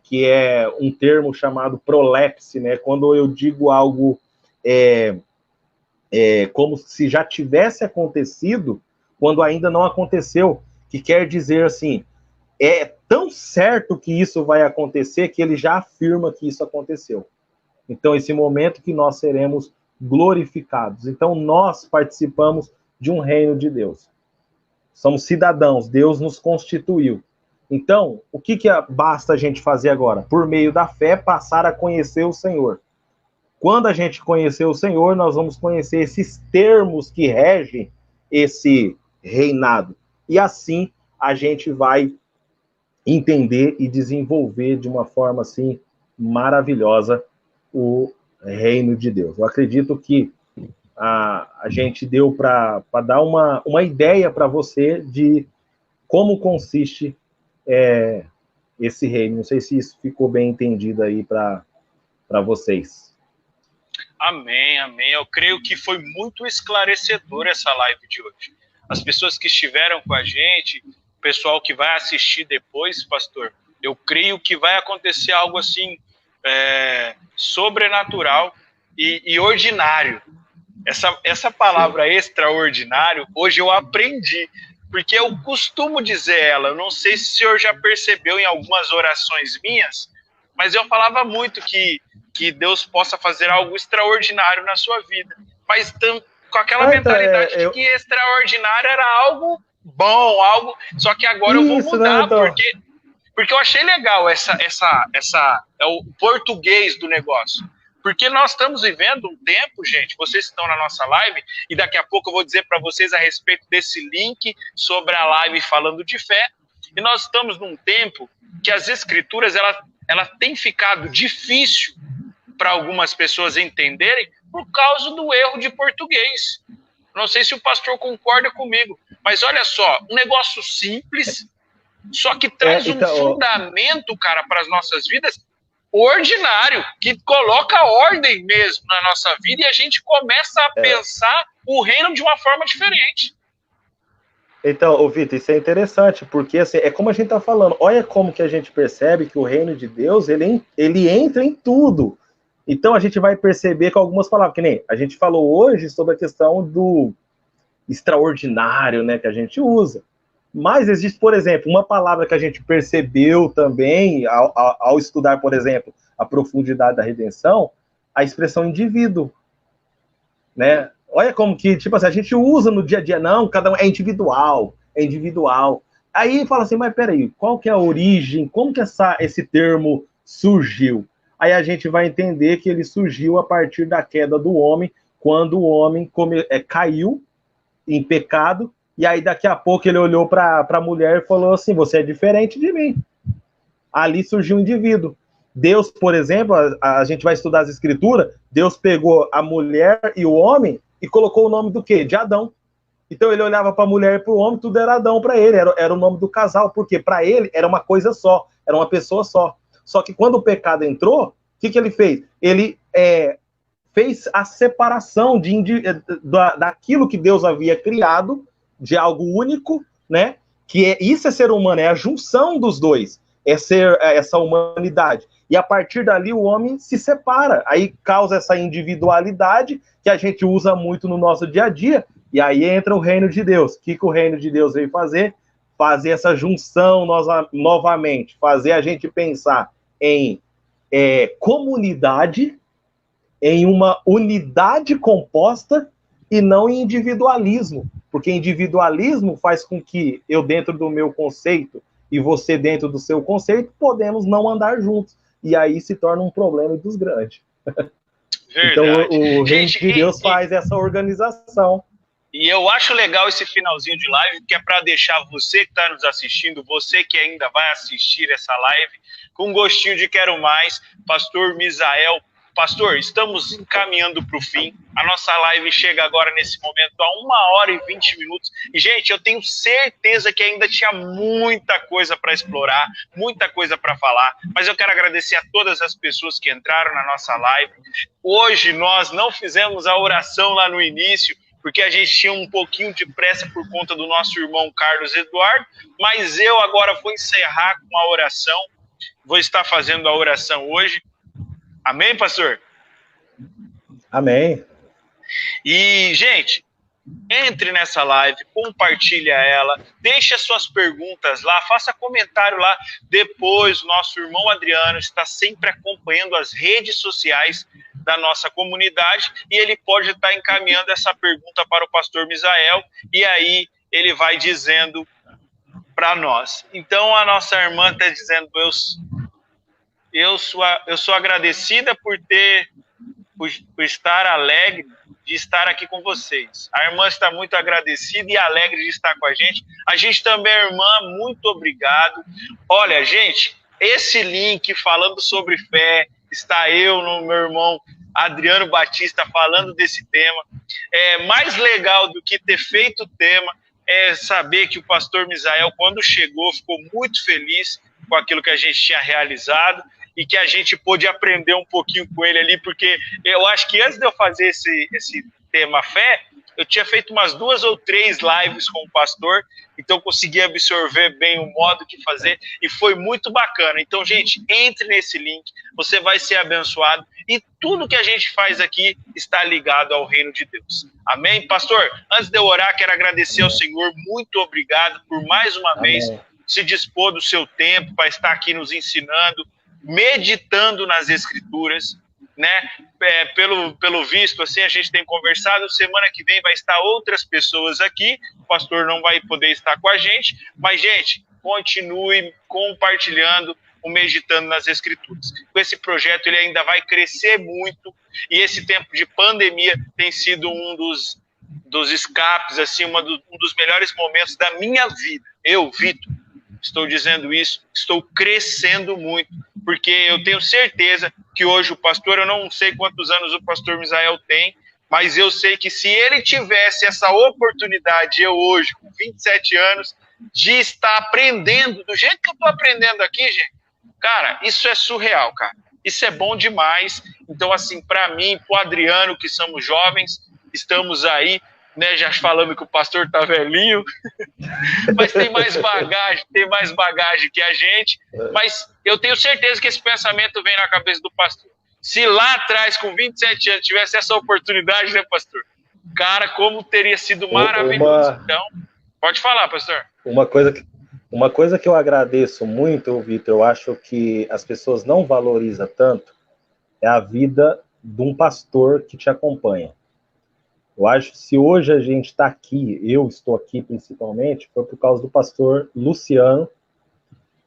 Que é um termo chamado prolepse, né? Quando eu digo algo como se já tivesse acontecido, quando ainda não aconteceu, que quer dizer assim, é tão certo que isso vai acontecer que ele já afirma que isso aconteceu. Então, esse momento que nós seremos glorificados. Então, nós participamos de um reino de Deus. Somos cidadãos, Deus nos constituiu. Então, o que basta a gente fazer agora? Por meio da fé, passar a conhecer o Senhor. Quando a gente conhecer o Senhor, nós vamos conhecer esses termos que regem esse reinado. E assim, a gente vai entender e desenvolver de uma forma, assim, maravilhosa o reino de Deus. Eu acredito que a gente deu para dar uma ideia para você de como consiste esse reino. Não sei se isso ficou bem entendido aí para vocês.
Amém, amém. Eu creio que foi muito esclarecedor essa live de hoje. As pessoas que estiveram com a gente, o pessoal que vai assistir depois, pastor, eu creio que vai acontecer algo assim, sobrenatural e ordinário. Essa palavra extraordinário, hoje eu aprendi, porque eu costumo dizer ela, eu não sei se o senhor já percebeu em algumas orações minhas, mas eu falava muito que Deus possa fazer algo extraordinário na sua vida, mas com aquela mentalidade de que extraordinário era algo bom, só que agora eu vou mudar, porque eu achei legal é o português do negócio. Porque nós estamos vivendo um tempo, gente, vocês estão na nossa live, e daqui a pouco eu vou dizer para vocês a respeito desse link sobre a live falando de fé, e nós estamos num tempo que as escrituras, ela tem ficado difícil para algumas pessoas entenderem por causa do erro de português. Não sei se o pastor concorda comigo, mas olha só, um negócio simples, só que traz um fundamento, cara, para as nossas vidas, ordinário, que coloca ordem mesmo na nossa vida e a gente começa a pensar o reino de uma forma diferente.
Então, Vitor, isso é interessante, porque assim, é como a gente está falando, olha como que a gente percebe que o reino de Deus, ele entra em tudo. Então, a gente vai perceber que algumas palavras, que nem a gente falou hoje sobre a questão do extraordinário, né, que a gente usa. Mas existe, por exemplo, uma palavra que a gente percebeu também, ao estudar, por exemplo, a profundidade da redenção, a expressão indivíduo, né? Olha como que, tipo assim, a gente usa no dia a dia, não, cada um é individual. Aí fala assim, mas peraí, qual que é a origem, como que esse termo surgiu? Aí a gente vai entender que ele surgiu a partir da queda do homem, quando o homem caiu em pecado, e aí daqui a pouco ele olhou para a mulher e falou assim, você é diferente de mim. Ali surgiu um indivíduo. Deus, por exemplo, a gente vai estudar as escrituras, Deus pegou a mulher e o homem e colocou o nome do quê? De Adão. Então ele olhava para a mulher e para o homem, tudo era Adão para ele, era o nome do casal, porque para ele era uma coisa só, era uma pessoa só. Só que quando o pecado entrou, o que ele fez? Ele fez a separação daquilo que Deus havia criado, de algo único, né? Isso é ser humano, é a junção dos dois, é ser essa humanidade. E a partir dali o homem se separa, aí causa essa individualidade que a gente usa muito no nosso dia a dia, e aí entra o reino de Deus. O que o reino de Deus veio fazer? Fazer essa junção novamente, fazer a gente pensar em comunidade, em uma unidade composta e não em individualismo, porque individualismo faz com que eu, dentro do meu conceito, e você dentro do seu conceito, podemos não andar juntos, e aí se torna um problema dos grandes. Então o reino de Deus faz essa organização.
E eu acho legal esse finalzinho de live, que é para deixar você que está nos assistindo, você que ainda vai assistir essa live, com um gostinho de quero mais. Pastor Misael Pastor, estamos encaminhando para o fim. A nossa live chega agora, nesse momento, a 1h20. E, gente, eu tenho certeza que ainda tinha muita coisa para explorar, muita coisa para falar. Mas eu quero agradecer a todas as pessoas que entraram na nossa live. Hoje nós não fizemos a oração lá no início, porque a gente tinha um pouquinho de pressa por conta do nosso irmão Carlos Eduardo. Mas eu agora vou encerrar com a oração. Vou estar fazendo a oração hoje. Amém, pastor?
Amém.
E, gente, entre nessa live, compartilha ela, deixa suas perguntas lá, faça comentário lá. Depois, o nosso irmão Adriano está sempre acompanhando as redes sociais da nossa comunidade e ele pode estar encaminhando essa pergunta para o pastor Misael e aí ele vai dizendo para nós. Então, a nossa irmã está dizendo, eu sou agradecida por estar alegre de estar aqui com vocês. A irmã está muito agradecida e alegre de estar com a gente. A gente também, irmã, muito obrigado. Olha, gente, esse link falando sobre fé, está eu, no meu irmão Adriano Batista falando desse tema. Mais legal do que ter feito o tema é saber que o pastor Misael, quando chegou, ficou muito feliz com aquilo que a gente tinha realizado e que a gente pôde aprender um pouquinho com ele ali, porque eu acho que antes de eu fazer esse tema fé, eu tinha feito umas 2 ou 3 lives com o pastor, então consegui absorver bem o modo que fazer e foi muito bacana. Então, gente, entre nesse link, você vai ser abençoado e tudo que a gente faz aqui está ligado ao reino de Deus. Amém? Pastor, antes de eu orar, quero agradecer ao Senhor, muito obrigado por mais uma vez se dispor do seu tempo para estar aqui nos ensinando, meditando nas Escrituras, né? Pelo visto, assim, a gente tem conversado, semana que vem vai estar outras pessoas aqui, o pastor não vai poder estar com a gente, mas, gente, continue compartilhando o Meditando nas Escrituras. Com esse projeto, ele ainda vai crescer muito, e esse tempo de pandemia tem sido um dos escapes, assim, um dos melhores momentos da minha vida. Eu, Vitor, estou dizendo isso, estou crescendo muito, porque eu tenho certeza que hoje o pastor, eu não sei quantos anos o pastor Misael tem, mas eu sei que se ele tivesse essa oportunidade, eu hoje, com 27 anos, de estar aprendendo do jeito que eu estou aprendendo aqui, gente, cara, isso é surreal, cara. Isso é bom demais. Então, assim, para mim, para o Adriano, que somos jovens, estamos aí, né, já falando que o pastor tá velhinho, mas tem mais bagagem que a gente, mas eu tenho certeza que esse pensamento vem na cabeça do pastor. Se lá atrás, com 27 anos, tivesse essa oportunidade, né, pastor? Cara, como teria sido maravilhoso. Então, pode falar, pastor.
Uma coisa que eu agradeço muito, Vitor, eu acho que as pessoas não valorizam tanto, é a vida de um pastor que te acompanha. Eu acho que se hoje a gente está aqui, eu estou aqui principalmente, foi por causa do pastor Luciano,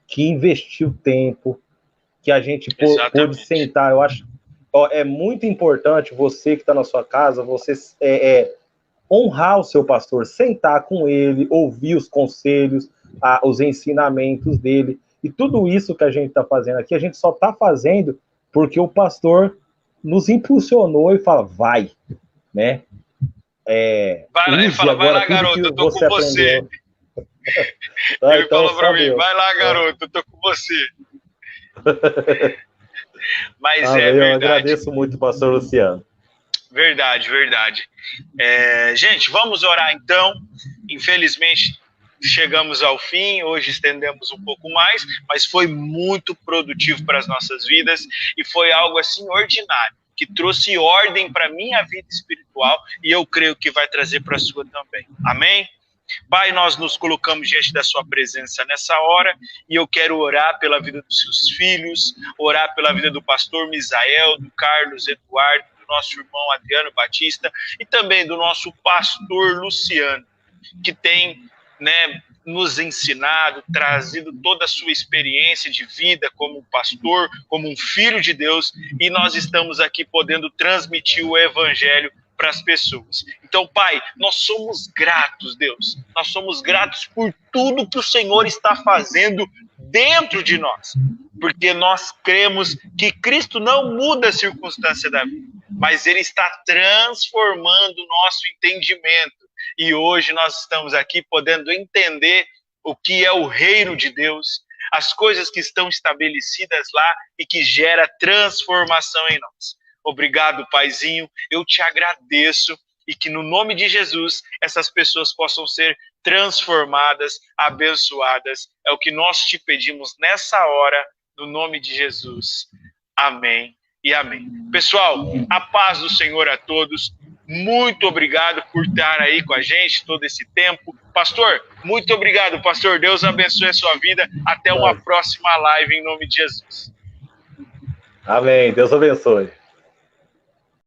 que investiu tempo, que a gente pôde sentar. Eu acho é muito importante você que está na sua casa, você honrar o seu pastor, sentar com ele, ouvir os conselhos, os ensinamentos dele. E tudo isso que a gente está fazendo aqui, a gente só está fazendo porque o pastor nos impulsionou e fala, vai, né?
Ele fala, vai lá, garoto, eu tô com você. Ele falou pra mim, vai lá, garoto, eu tô com você. Mas é verdade.
Eu agradeço muito, pastor Luciano.
Verdade. Gente, vamos orar então. Infelizmente, chegamos ao fim, hoje estendemos um pouco mais, mas foi muito produtivo para as nossas vidas e foi algo assim ordinário, que trouxe ordem para a minha vida espiritual e eu creio que vai trazer para a sua também. Amém? Pai, nós nos colocamos diante da sua presença nessa hora e eu quero orar pela vida dos seus filhos, orar pela vida do pastor Misael, do Carlos Eduardo, do nosso irmão Adriano Batista e também do nosso pastor Luciano, que tem, né, nos ensinado, trazido toda a sua experiência de vida como pastor, como um filho de Deus, e nós estamos aqui podendo transmitir o evangelho para as pessoas. Então, Pai, nós somos gratos, Deus. Nós somos gratos por tudo que o Senhor está fazendo dentro de nós. porque nós cremos que Cristo não muda a circunstância da vida, mas Ele está transformando o nosso entendimento. E hoje nós estamos aqui podendo entender o que é o reino de Deus, as coisas que estão estabelecidas lá e que gera transformação em nós. Obrigado, Paizinho, eu te agradeço e que no nome de Jesus essas pessoas possam ser transformadas, abençoadas. É o que nós te pedimos nessa hora, no nome de Jesus. Amém e amém. Pessoal, a paz do Senhor a todos. Muito obrigado por estar aí com a gente todo esse tempo. Pastor, muito obrigado, pastor. Deus abençoe a sua vida. Até uma próxima live em nome de Jesus.
Amém. Deus abençoe.